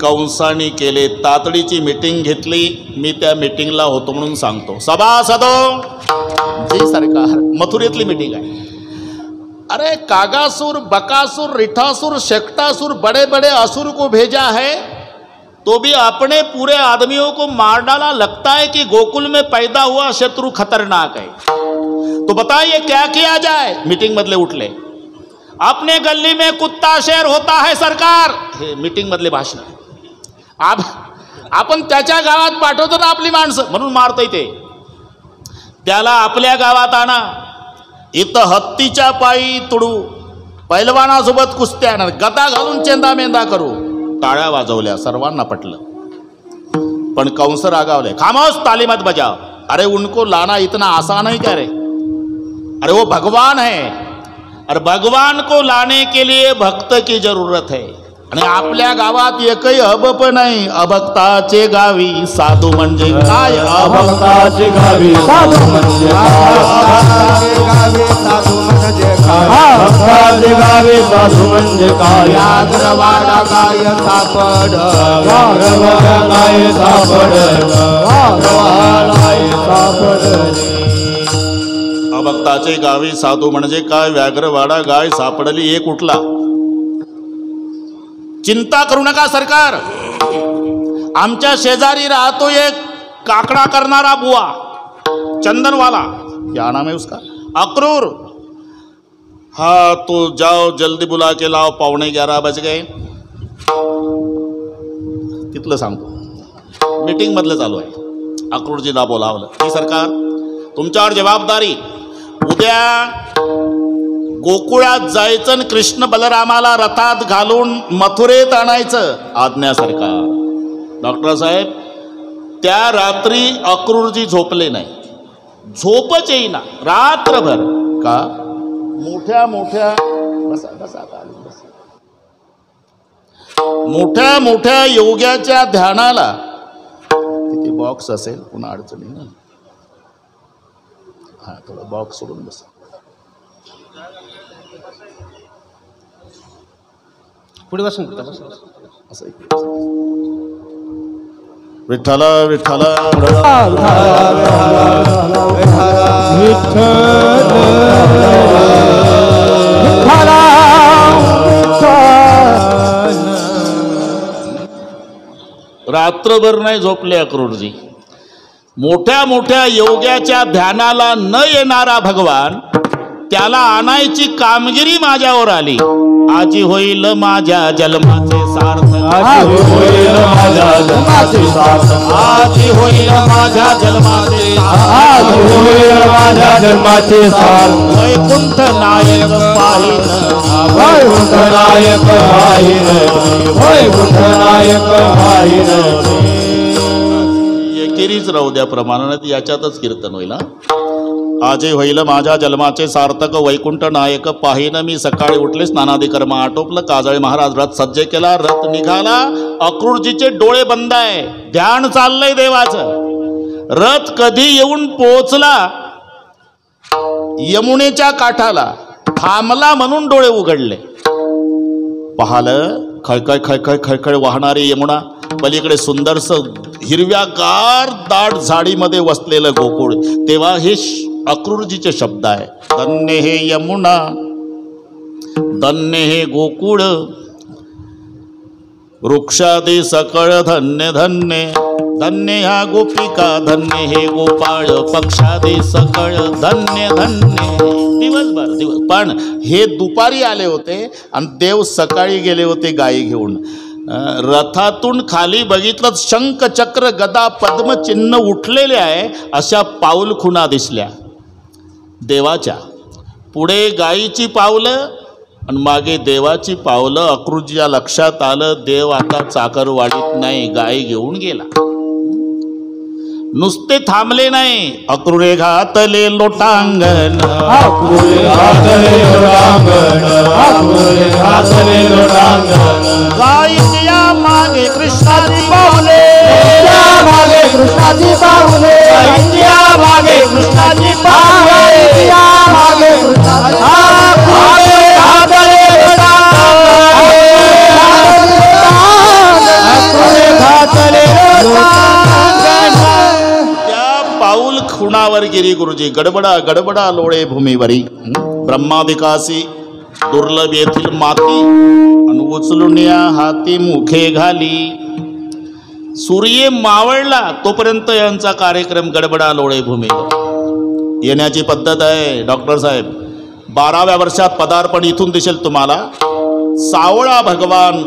कंसानी केले. तातडीची मीटिंग घेतली. मी त्या मीटिंगला होतो म्हणून सांगतो. सभासदो जी सरकार. मथुरेतली मीटिंग आहे. अरे कागासुर बकासुर रिठासुर शक्टासुर बड़े बड़े असुर को भेजा है तो भी अपने पूरे आदमियों को मार डाला. लगता है कि गोकुल में पैदा हुआ शत्रु खतरनाक है. तो बताइए क्या किया जाए. मीटिंग मधले उठले. अपने गली में कुत्ता शेर होता है सरकार. हे मीटिंग मधले भाषण. आपण त्याच्या गावात पाठवतो ना आपली माणसं म्हणून मारतोय ते. त्याला आपल्या गावात आणा. इथं हत्तीच्या पायी तुडू. पैलवानासोबत कुस्त्या, गदा घालून चेंदा मेंदा करू. टाळ्या वाजवल्या, सर्वांना पटलं. पण कंस रागावले, खामोश, तालीमत बजाव. अरे उनको लाना इतना आसान है क्या रे? अरे वो भगवान है, और भगवान को लाने के लिए भक्त की जरूरत है. आणि आपल्या गावात एकही अबप नाही. अभक्ताचे गावी साधू म्हणजे काय? अभक्ताचे गावी साधू म्हणजे भक्ताचे गावी साधू म्हणजे काय? व्याघ्रवाडा गाय सापड, व्याघ्रवाडा गाय सापड, व्याघ्रवाडा गाय सापड. अभक्ताचे गावी साधू म्हणजे काय? व्याघ्रवाडा गाय सापडली. एक उठला, चिंता करू नका सरकार, आमच्या शेजारी राहतो एक काकडा करणारा बुवा, चंदनवाला, क्या नाम है उसका, अक्रूर. हाँ तो जाओ जल्दी बुला के लाओ, 11:15 बज गए. तिथलं सांगतो, मीटिंग मधलं चालू आहे. अक्रूरजीला बोलावलं की सरकार तुमच्यावर जबाबदारी, उद्या गोकुळात जायचं आणि कृष्ण बलरामाला रथात घालून मथुरेत आणायचं. आज्ञा सरकार. डॉक्टर साहेब त्या रात्री अक्रूरजी झोपले नाही, झोपच येईना रात्रभर. का? मोठ्या मोठ्या मोठ्या मोठ्या योग्याच्या ध्यानाला, किती बॉक्स असेल पुन्हा अडचणी ना. हा थोडा बॉक्स सोडून बसा. पुढे बसून असं विठ्ठला विठ्ठला रात्रभर नाही झोपले अक्रूरजी. मोठ्या मोठ्या योग्याच्या ध्यानाला न येणारा भगवान, त्याला आणायची कामगिरी माझ्यावर आली. आजी होईल माझ्या जन्माचे सार्थक, आजी होईल माझ्या जन्माचे सार्थक, आजी होईल माझ्या जन्माचे, आजी होईल माझ्या जन्माचे सार्थक. वैकुंठ नायक पाहिन, वैकुंठ नायक पाहिन, वैकुंठ नायक पाहिन. एकेरीच राहू द्या प्रमाणात, याच्यातच कीर्तन होईल. आजे होईल माझ्या जन्माचे सार्थक, वैकुंठ नायक पाहिन. मी सकाळी उठले, स्नानादी कर्म आटोपलं, काजळे महाराज रथ सज्ज केला, रथ निघाला. अक्रूरजीचे डोळे बंद आहे, ध्यान चाललंय देवाचं. रथ कधी येऊन पोहोचला यमुनेच्या काठाला, थांबला म्हणून डोळे उघडले. पाहिलं खळखळ खळखळ खळखळ वाहणारी यमुना, पलीकडे सुंदरस हिरव्यागार दाट झाडीमध्ये वसलेलं गोकुळ. तेव्हा हे अक्रूरजीचे शब्द आहे, धन्य हे यमुना, धन्य हे गोकुळ, वृक्षादी सकळ धन्य धन्य, धन्य ह्या गोपिका, धन्य हे गोपाळ, पक्षादी सकळ धन्य धन्य. दिवसभर पण हे दुपारी आले होते आणि देव सकाळी गेले होते गायी घेऊन. रथातून खाली बघितलं, शंख चक्र गदा पद्म चिन्ह उठलेले आहे, अशा पाऊल खुणा दिसल्या देवाच्या. पुढे गायीची पावलं आणि मागे देवाची पावलं. अक्रूरजीच्या लक्षात आलं, देव आता चाकरवाडीत नाही, गायी घेऊन गेला. नुसते थांबले नाही, अक्रूरे घातले लोटांगण, अक्रूरे घातले लोटांगण, अक्रूरे घातले लोटांगण. गायीच्या मागे कृष्णाची पावले, गायीच्या मागे कृष्णाची पावले, गायीच्या मागे कृष्णाची पावले, गायीच्या मागे कृष्णाची पावले. घातले लोटांगण, अक्रूरे घातले लोटांगण. पाऊल खुणावर गिरी गुरुजी, गडबडा गडबडा लोळे भूमीवरी. ब्रह्मादिकासी दुर्लभ येथील माती, आणि उचलून या हाती मुखे घाली. सूर्य मावळला तोपर्यंत यांचा कार्यक्रम गडबडा लोळे भूमीवर. येण्याची पद्धत आहे डॉक्टर साहेब. 12व्या वर्षात पदार्पण इथून दिसेल तुम्हाला. सावळा भगवान,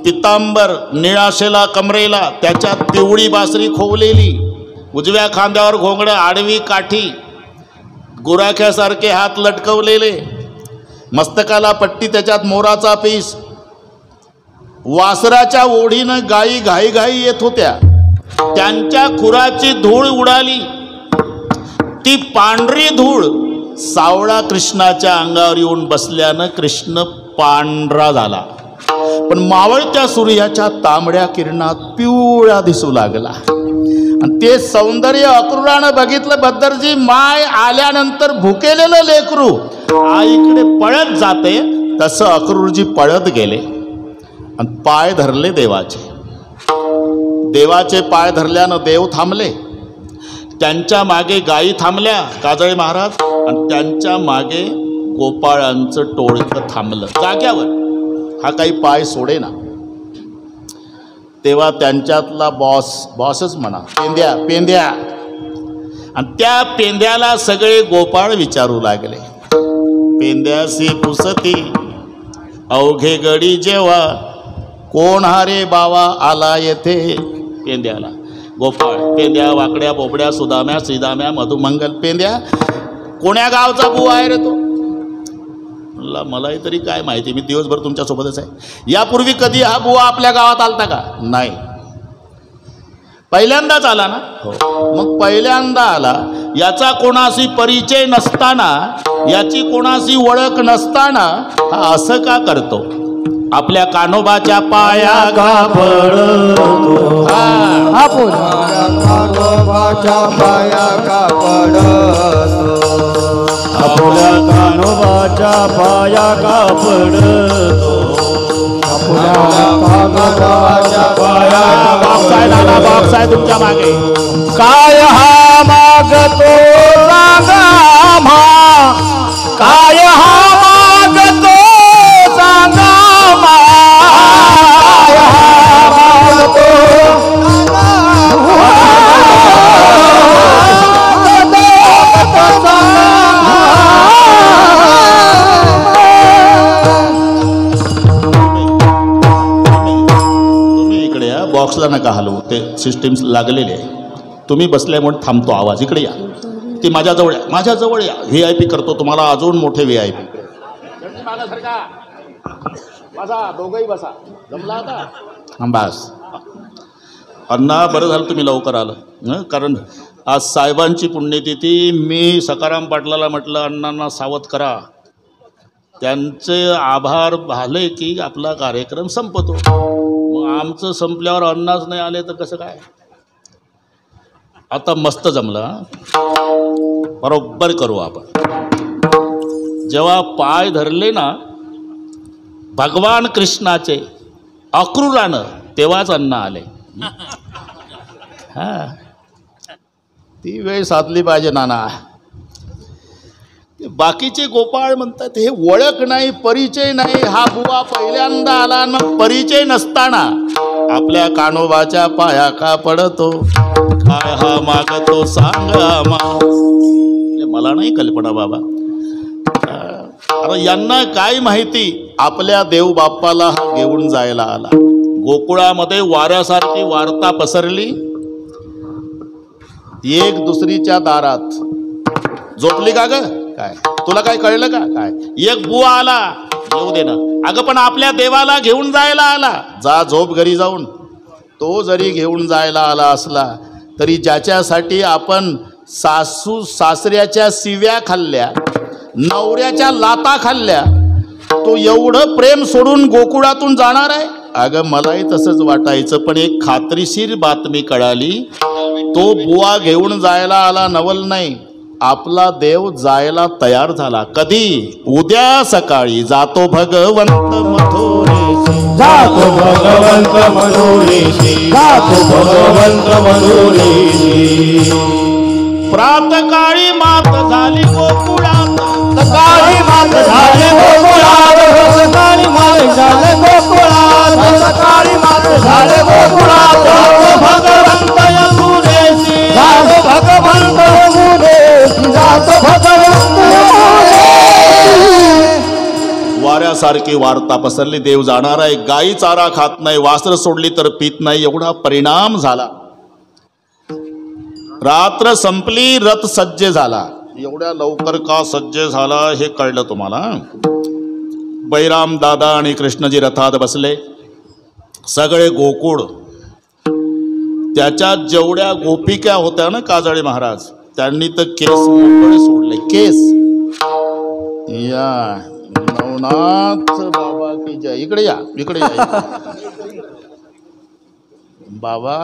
पितांबर, निळाशेला कमरेला, त्याच्यात पिवळी बासरी खोवलेली, उजव्या खांद्यावर घोंगडं, आडवी काठी, गुराख्यासारखे हात लटकवलेले, मस्तकाला पट्टी, त्याच्यात मोराचा पीस. वासराच्या ओढीनं गायी घाई घाई येत होत्या. त्यांच्या खुराची धूळ उडाली. ती पांढरी धूळ सावळा कृष्णाच्या अंगावर येऊन बसल्यानं कृष्ण पांढरा झाला. पण मावळत्या सूर्याच्या तांबड्या किरणात पिवळा दिसू लागला. आणि ते सौंदर्य अक्रूरानं बघितलं. बद्दरजी, माय आल्यानंतर भुकेलेलं लेकरू आईकडे पळत जाते तसं अक्रूरजी पळत गेले आणि पाय धरले देवाचे. देवाचे पाय धरल्यानं देव थांबले. त्यांच्या मागे गायी थांबल्या, काजळे महाराज, आणि त्यांच्या मागे गोपाळांचं टोळकं थांबलं जाग्यावर. हा काही पाय सोडे ना. तेव्हा त्यांच्यातला बॉसच म्हणा, पेंद्या पेंद्या. आणि त्या पेंद्याला सगळे गोपाळ विचारू लागले. पेंद्यासी पुसती अवघे गडी जेव्हा, कोण हा रे बावा आला येथे. पेंद्याला गोपाळ, पेंद्या, वाकड्या, बोबड्या, सुदाम्या, श्रीदाम्या, मधुमंगल. पेंद्या, कोण्या गावचा बुवा आहे रे तो? मलाही तरी काय माहिती, मी दिवसभर तुमच्यासोबतच आहे. यापूर्वी कधी हा बुवा आपल्या गावात आलता का? नाही. पहिल्यांदाच आला ना? हो. मग पहिल्यांदा आला, याचा कोणाशी परिचय नसताना, याची कोणाशी ओळख नसताना हा असं का करतो? आपल्या कान्होबाच्या पाया का पडतो? कान्होबाच्या पाया का पडतो? आपल्या कान्होबाच्या पाया का पडतो? आपल्या कान्होबाच्या पाया बॉक्स आहे तुमच्या मागे. काय हा मागतो सांगा आम्हा, काय हा मागतो सांगा आम्हा, काय हा मागतो बॉक्सला नका हलवू, ते सिस्टीम लागलेले आहे. तुम्ही बसल्यामुळे थांबतो आवाज. इकडे या, ती माझ्याजवळ या, माझ्याजवळ या. VIP करतो तुम्हाला, अजून मोठे VIP. बसा, दोघंही बसा. जमला आता? बस. अण्णा, बरं झालं तुम्ही लवकर आलं, कारण आज साहेबांची पुण्यतिथी. मी सकाराम पाटलाला म्हटलं अण्णांना सावध करा, त्यांचे आभार झाले की आपला कार्यक्रम संपतो. मग आमचं संपल्यावर अण्णाच नाही आले तर कसं काय? आता मस्त जमलं, बरोबर करू आपण. जेव्हा पाय धरले ना भगवान कृष्णाचे अक्रूरानं, तेव्हाच अण्णा आले. हा, ती वेळ साधली पाहिजे नाना. बाकीचे गोपाळ म्हणतात हे ओळख नाही, परिचय नाही. हा बुवा पहिल्यांदा आला, मग परिचय नसताना आपल्या कान्होबाच्या पाया का पडतो? काय हा मागतो सांगा मला नाही कल्पना बाबा. अरे यांना काय माहिती, आपल्या देव बाप्पाला हा घेऊन जायला आला. गोकुळामध्ये वाऱ्यासारखी वार्ता पसरली. एक दुसरीच्या दारात. झोपली का ग? काय तुला काय कळलं का? काय एक बुवा आला, येऊ दे ना. अगं पण आपल्या देवाला घेऊन जायला आला. जा झोप घरी जाऊन. तो जरी घेऊन जायला आला असला तरी ज्याच्यासाठी आपण सासू सासऱ्याच्या शिव्या खाल्ल्या, नवऱ्याच्या लाता खाल्ल्या, तो एवढं प्रेम सोडून गोकुळातून जाणार आहे? अगं मलाही तसंच वाटायचं, पण एक खात्रीशीर बातमी कळाली. तो बुवा घेऊन जायला आला नवल नाही, आपला देव जायला तयार झाला. कधी? उद्या सकाळी जातो भगवंत मथुरेशी, जातो भगवंत मथुरेशी, जातो भगवंत मथुरेशी. प्रातकाळी मात झाली गोकुळात, सकाळी मात झाले गोकुळात, सकाळी मात झाले गोकुळात, सकाळी मात झाले गोकुळात. जातो भगवंत यमुनेशी, जातो भगवंत यमुनेशी, जातो भगवंत यमुनेशी. वाऱ्यासारखी वार्ता पसरली. देव जाणार आहे. गाई चारा खात नाही, वासर सोडली तर पीत नाही, एवढा परिणाम झाला. रात्र संपली, रथ सज्ज झाला. एवढ्या लवकर का सज्ज झाला हे कळलं तुम्हाला? बैराम दादा आणि कृष्णजी रथात बसले. सगळे गोकुळ, त्याच्यात जेवढ्या गोपिका होत्या ना काजळे महाराज, त्यांनी तर केस मोकळे सोडले. केस या नवनाथ बाबा की जय. इकडे या, इकडे या. बाबा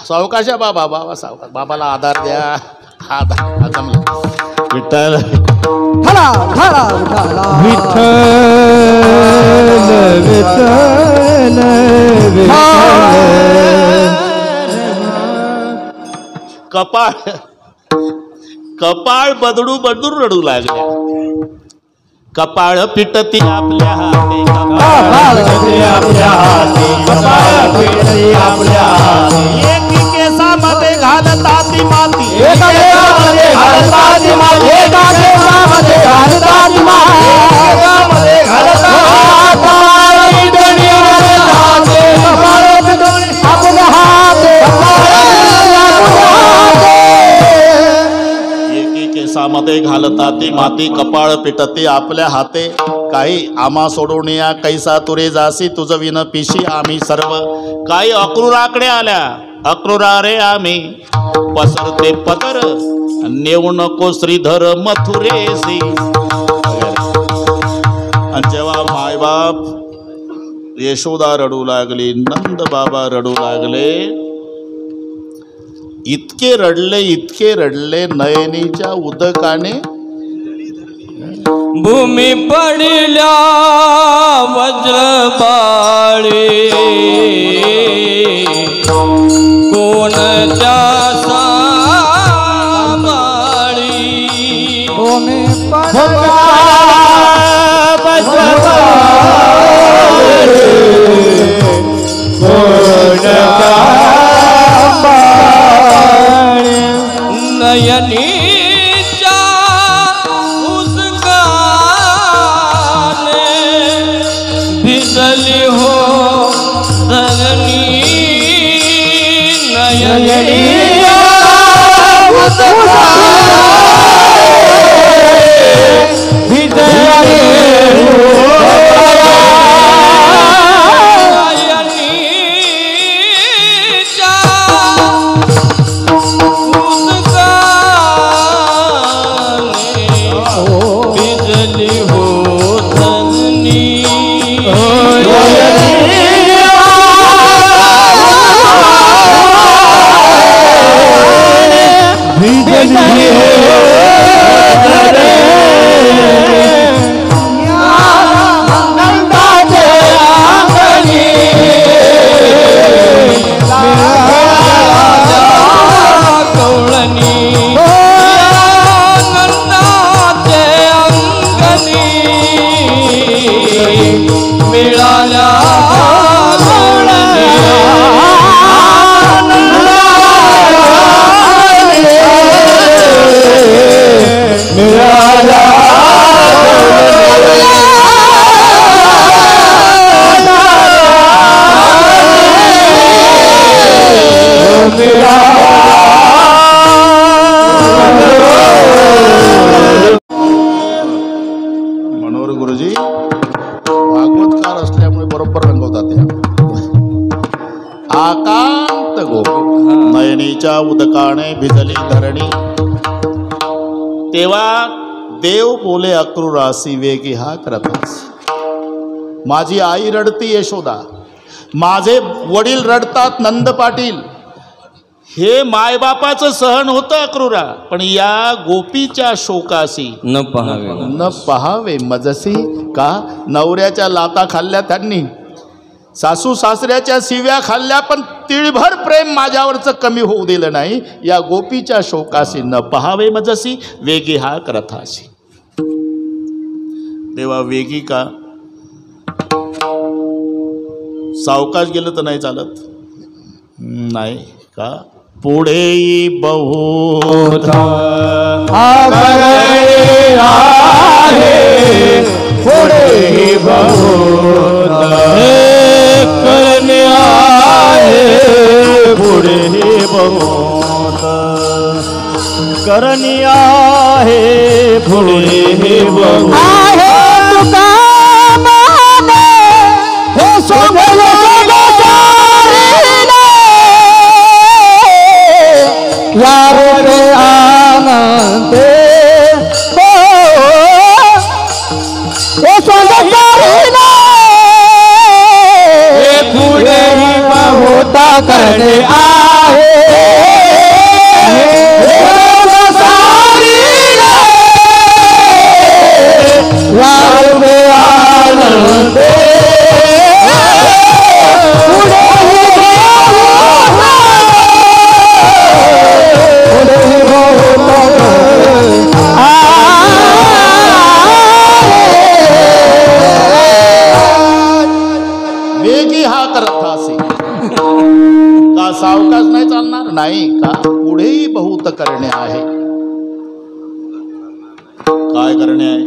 सावकाशा बाबा, बाबा सावकाश, बाबाला आधार द्या. आधार जमला. विठ्ठल हला हला हला विठ्ठल विठ्ठल कपाळ कपाळ बदडू बदडू रडू लागल्या. कपाळ पिटती आपल्या हाती, कपाळ पिटती आपल्या हाती, कपाळ पिटती आपल्या हाती. एकी केसामध्ये घालता ती माती, एका केसामध्ये घालता ती माती, एका केसामध्ये घालता ती माती, एकामध्ये घालता कपाळ पिटणी आपल्या हाती, कपाळ पिटणी आपल्या हाती, कपाळ एकी केसामध्ये घालता ती माती, कपाळ पिटती आपल्या हाते. काही आम्हा सोडून या, कैसा तुरे जासी, तुझ विन पिशी आम्ही सर्व. काही अक्रूराकडे आल्या, अक्रूरा रे आम्ही पसरते पदर, नेऊ नको श्रीधर मथुरेसी. आणि जेव्हा मायबाप यशोदा रडू लागली, नंद बाबा रडू लागले, इतके रडले नयनीच्या उदकाने भूमी पडल्या वज्रपाळी, कोणत्या सांभाळी. भूमी पडल्या नयनीच्या उसकाने भिजली हो धरणी. नयनीच्या मनोहर गुरुजी भागवतकार असल्यामुळे बरोबर रंगवतात ते. आकांत गोप नयनीच्या उदकाने भिजली धरणी. तेव्हा देव बोले अक्रूरासी वेगी हा करतास. माझी आई रडती यशोदा, माझे वडील रडतात नंद पाटील. हे मायबापाचं सहन होतं अक्रूरा, पण या गोपीच्या शोकासी न पहावे. न पहावे मजसी. का? नवऱ्याच्या लाता खाल्ल्या त्यांनी, सासू सासऱ्याच्या शिव्या खाल्ल्या, पण तिळभर प्रेम माझ्यावरचं कमी होऊ दिलं नाही. या गोपीच्या शोकासी न पहावे मजसी, वेगी हा करथासी. तेव्हा वेगी का? सावकाश गेलं तर नाही चालत. नाही का? पुढे बहुत पुढे बहुत करणे आहे, पुढे बहुत करणे आहे, पुढे बहुत आहे तुका करणे आहे सारी यार में आनंद वेगी हा करथासी का सावकाश नाही चालणार नाही का पुढेही बहुत करणे आहे. काय करणे आहे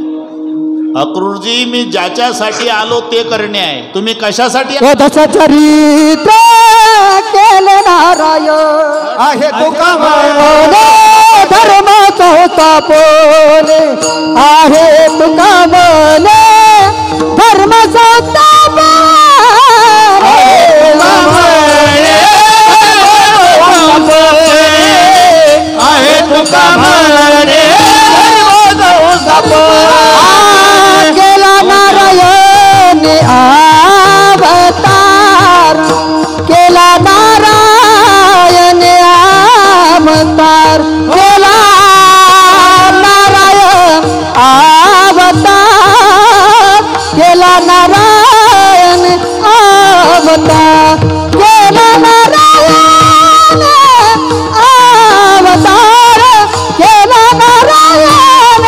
अक्रूरजी? मी ज्याच्यासाठी आलो ते करणे आहे. तुम्ही कशासाठी? चरित्र केले नारायण आहे तुका म्हणे धर्म संस्थापने आहे तुका म्हणे धर्म संस्थापने आहे तुका म्हणे केला नारायण अवतार केला नारायण अवतार केला नारायण अवतार केला नारायण अवतार केला नारायण अवतार केला नारायण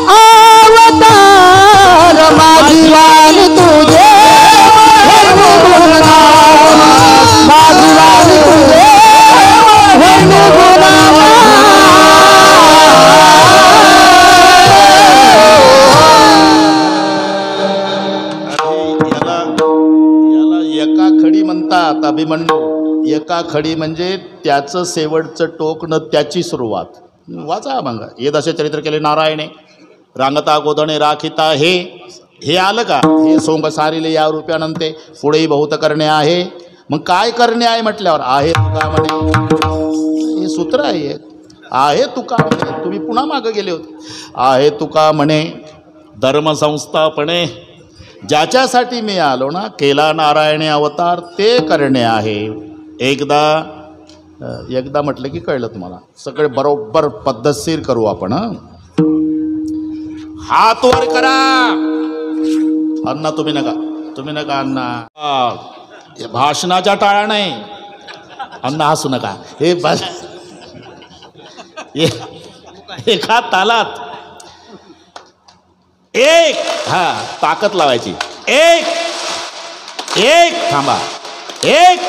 अवतार माझी वाणी तुझे माझी वाणी तुझे याला एका खडी म्हणतात अभिमन्यू. एका खडी म्हणजे त्याचं शेवटचं टोक न त्याची सुरुवात. वाचा मग हे दशे चरित्र केले नारायणे रांगता गोधणे राखिता हे आलं का? हे सोंग सारिले या रूप्यानंते पुढेही बहुत करणे आहे. मग काय करणे आहे म्हटल्यावर आहे तुका म्हणे. हे सूत्र आहे तुका म्हणे. तुम्ही पुन्हा मागं गेले होते. आहे तुका म्हणे धर्मसंस्थापने ज्याच्यासाठी मी आलो ना केला नारायणे अवतार ते करणे आहे. एकदा म्हटलं की कळलं तुम्हाला. सगळे बरोबर पद्धतशीर करू आपण. हात वर करा. अण्णा तुम्ही नका अण्णा. भाषणाच्या टाळा नाही. अण्णा हसू नका. हे बस एका तालात एक ताकद लावायची. एक थांबा. एक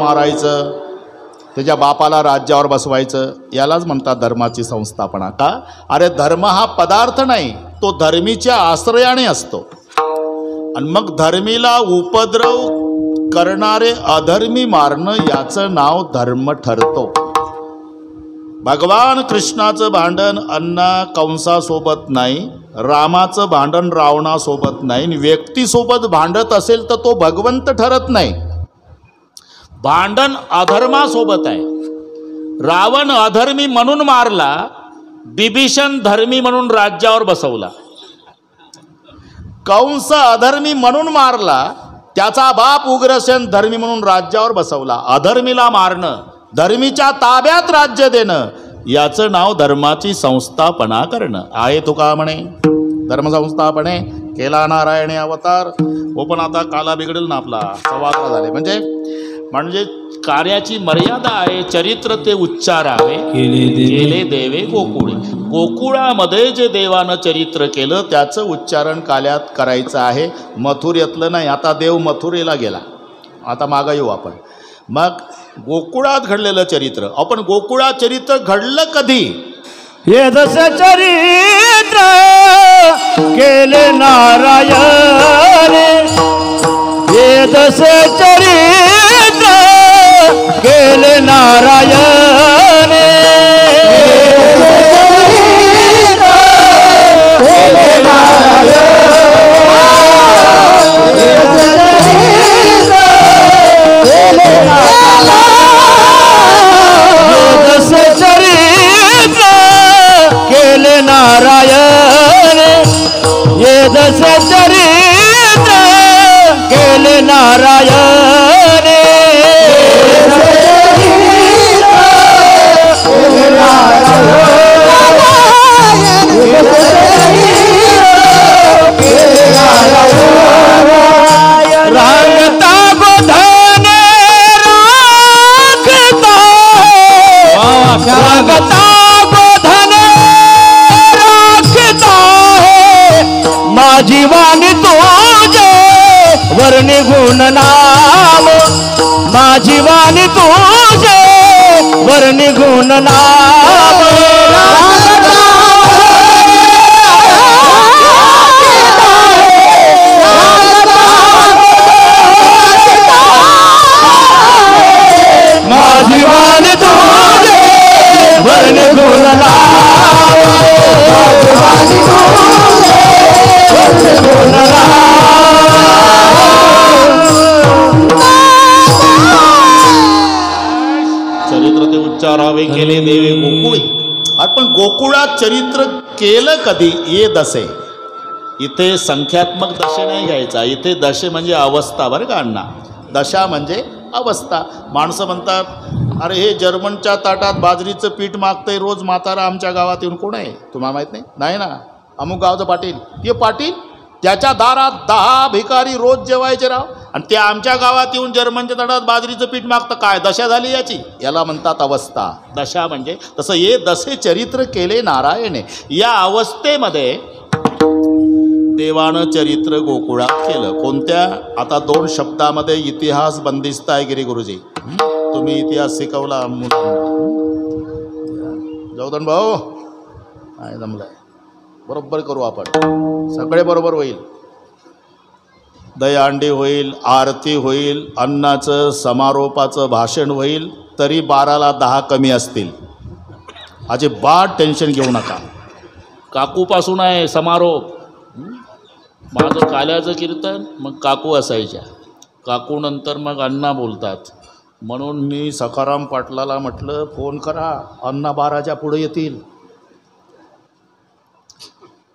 मारायचं त्याच्या बापाला राज्यावर बसवायचं यालाच म्हणतात धर्माची संस्थापना. का? अरे धर्म हा पदार्थ नाही, तो धर्मीच्या आश्रयाने असतो. आणि मग धर्मीला उपद्रव करणारे अधर्मी मारणं याचं नाव धर्म ठरतो. भगवान कृष्णाचं भांडण अण्णा कंसासोबत नाही, रामाचं भांडण रावणासोबत नाही. व्यक्तीसोबत भांडत असेल तर तो भगवंत ठरत नाही. भांडण अधर्मासोबत आहे. रावण अधर्मी म्हणून मारला, बिभीषण धर्मी म्हणून राज्यावर बसवला. कंस अधर्मी म्हणून मारला, त्याचा बाप उग्रसेन धर्मी म्हणून राज्यावर बसवला. अधर्मीला मारणं धर्मीच्या ताब्यात राज्य देणं याचं नाव धर्माची संस्थापना करणं आहे. तुका म्हणे धर्मसंस्थापने केला नारायणी अवतार. हो पण आता काला बिघडेल ना आपला, 11:15 झाले. म्हणजे कार्याची मर्यादा आहे. चरित्र ते उच्चारावे केले देवे गोकुळे. गोकुळामध्ये जे देवानं चरित्र केलं त्याचं उच्चारण काल्यात करायचं आहे, मथुरेतलं नाही. आता देव मथुरेला गेला, आता मागं येऊ आपण. मग गोकुळात घडलेलं चरित्र, आपण गोकुळात चरित्र घडलं कधी? हे जसे चरित्र केले नारायण, हे जसे चरित्र केले नारायण, नारायण ये जसे चरित्र केले नारायण, रांगता गोधन राखता, रांगता माझीवानी तुझे वर्णी गुण नाम, माझीवानी तुझे वर्णी गुण नाम, माझीवानी तुझे वर्णी गुण नाम, चरित्र ते उच्चारावे केले देवे गोकुळे. आपण गोकुळात चरित्र केलं कधी? ये दशे. इथे संख्यात्मक दशे नाही घ्यायचा, इथे दशे म्हणजे अवस्था बरं का अण्णा. दशा म्हणजे अवस्था. माणसं म्हणतात अरे हे जर्मनच्या ताटात बाजरीचं पीठ मागतंय रोज म्हातारा आमच्या गावात येऊन. कोण आहे तुम्हाला माहीत नाही? नाही ना, अमुक गावचं पाटील. ते पाटील त्याच्या दारात 10 भिकारी रोज जेवायचे राव, आणि ते आमच्या गावात येऊन जर्मनच्या ताटात बाजरीचं पीठ मागतं. काय दशा झाली याची? याला म्हणतात अवस्था. दशा म्हणजे तसं ये दसे चरित्र केले नारायणे. या अवस्थेमध्ये देवानं चरित्र गोकुळात केलं. कोणत्या? आता 2 शब्दामध्ये इतिहास बंदिस्त आहे. गिरी गुरुजी तुम्ही इतिहास शिकवला मुलांना. जवदन भाऊ काय जमलाय, बरोबर करू आपण, सगळे बरोबर होईल. दहीहंडी होईल, आरती होईल, अन्नाचं समारोपाचं भाषण होईल, तरी 12ला 10 कमी असतील. अजिबात टेन्शन घेऊ नका. काकूपासून आहे समारोप. माझं काल्याचं कीर्तन, मग काकू असायच्या. काकू नंतर मग अण्णा बोलतात. म्हणून मी सखाराम पाटलाला म्हटलं फोन करा, अण्णा 12च्या पुढे येतील.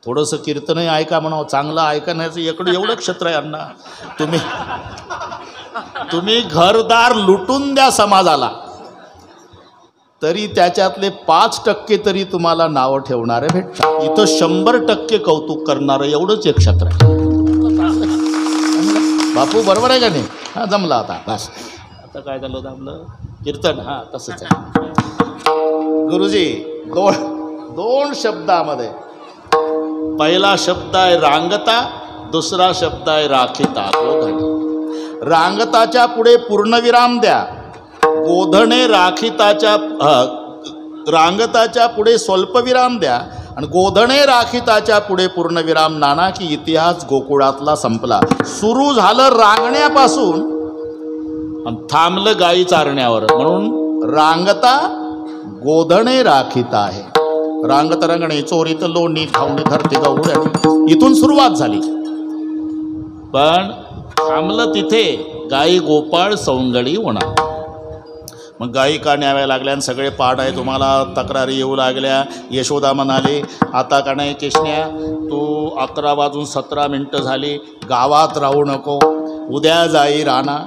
थोडंसं कीर्तनही ऐका म्हणावं, चांगलं ऐकण्याचं एवढं क्षेत्र आहे अण्णा. तुम्ही घरदार लुटून द्या समाजाला, तरी त्याच्यातले 5% तरी तुम्हाला नावं ठेवणारे भेटतात. इथं 100% कौतुक करणारं एवढंच एक क्षेत्र आहे. बापू बरोबर आहे का नाही? हां जमलं आता. बस आता काय झालं होतं आपलं कीर्तन? हां तसंच आहे गुरुजी. 2 शब्दामध्ये पहिला शब्द आहे रांगता, दुसरा शब्द आहे राखिता. गोधणे. रांगताच्या पुढे पूर्णविराम द्या. गोधणे रांगताच्या पुढे स्वल्पविराम द्या आणि गोधणे राखिताच्या पुढे पूर्णविराम. नाना की इतिहास गोकुळातला संपला. सुरू झालं रांगण्यापासून आणि थांबलं गाई चारण्यावर. म्हणून रांगता गोधणे राखिता आहे. रांगत रंगणे चोरीत लोणी खाऊन धरती गवळणी, इथून सुरुवात झाली. पण थांबलं तिथे गाई गोपाळ सौंगडी होणार. मग गायी का न्याव्या लागल्या आणि सगळे पाठ आहे. तुम्हाला तक्रारी येऊ लागल्या. यशोदा म्हणाली आता का नाही कृष्ण्या, तू 11 वाजून 17 मिनटं झाली, गावात राहू नको, उद्या जाई राणा.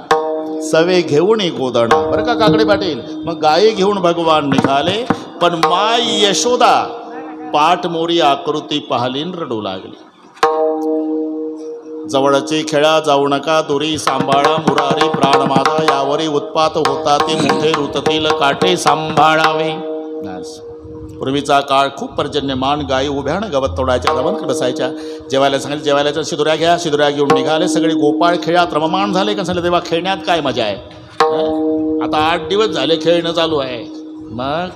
सवे घेऊन गोदणा. बरं का काकडे पाटील. मग गायी घेऊन भगवान निघाले, पण माय यशोदा पाठ मोरी आकृती पाहलीन रडू लागली. जवळचे खेळा जाऊ नका दुरी सांभाळा मुरारी प्राण माझा यावरी उत्पात होता ते मोठे ऋततील काटे सांभाळावे. पूर्वीचा काळ खूप पर्जन्यमान. गायी उभ्यानं गवत तोडायच्या रवंत बसायच्या. जेवायला सांगितलं जेवायला शिदुऱ्या घ्या. शिदुऱ्या घेऊन निघाले. सगळे गोपाळ खेळात रममाण झाले. का सांगितलं तेव्हा खेळण्यात काय मजा आहे. आता 8 दिवस झाले खेळणं चालू आहे. मग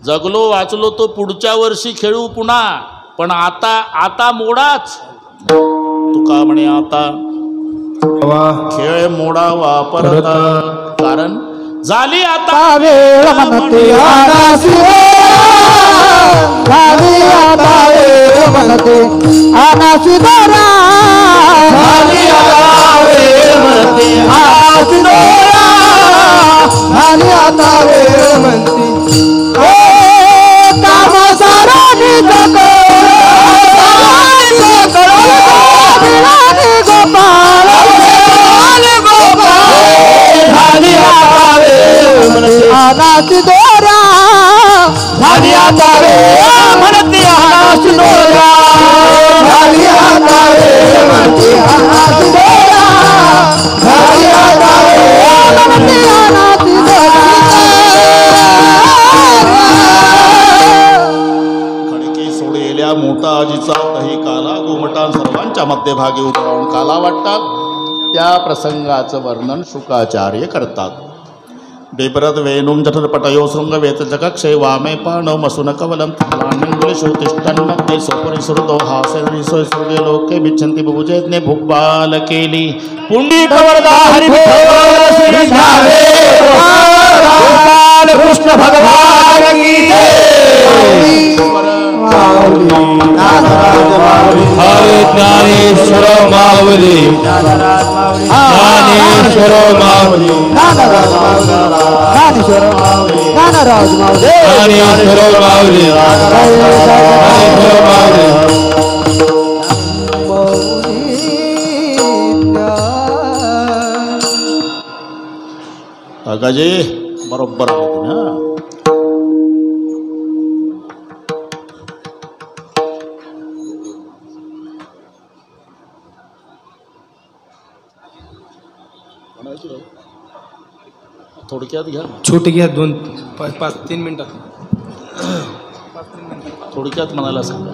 जगलो वाचलो तो पुढच्या वर्षी खेळू पुन्हा. पण आता मोडाच. तुका म्हणे आता खेळ मोडा वापरता. कारण झाली आता वेळ म्हणते आनासी झाली आता वेळ म्हणते आनासी दोरा झाली आता वेळ म्हणते आनासी दोरा झाली आता वेळ म्हणते ओ काम सारा निजको गोपाळ झाली आता वेळ म्हणते आनासी दोरा झाली आता वेळ म्हणते आनासी दोरा झाली आता वेळ म्हणते आनासी दोरा झाली आता वेळ म्हणते आनासी दोरा. खडके सोडेल्या मोठा आजीचा दही काला गोमटा सर्वांच्या मध्यभागी उभा राहून काला वाटतात. त्या प्रसंगाचं वर्णन शुकाचार्य करतात. बिभ्रत वेणुं जठरपटयो शृंगवेत जगक्षय वामे पाणव मसून कवलं तिष्ठन् मध्ये सोपरि सुहृदो हास्यरि सुरगे लोके बिच्छन्ति बुभुजेज्ञे भुग्बाल केली. पुंडी कवरदा हरि श्री झाले गोपाल कृष्ण भगवान की जय. हरे ज्ञानेश्वर माऊली ज्ञानेश्वर माऊली ज्ञानराज माऊली ज्ञानेश्वर माऊली ज्ञानेश्वर माऊली. अगाजी बरोबर आले तुम्ही. हा थोडक्यात घ्या. छोटे घ्या 2-5-3 मिनिटात. थोडक्यात म्हणायला सांगा.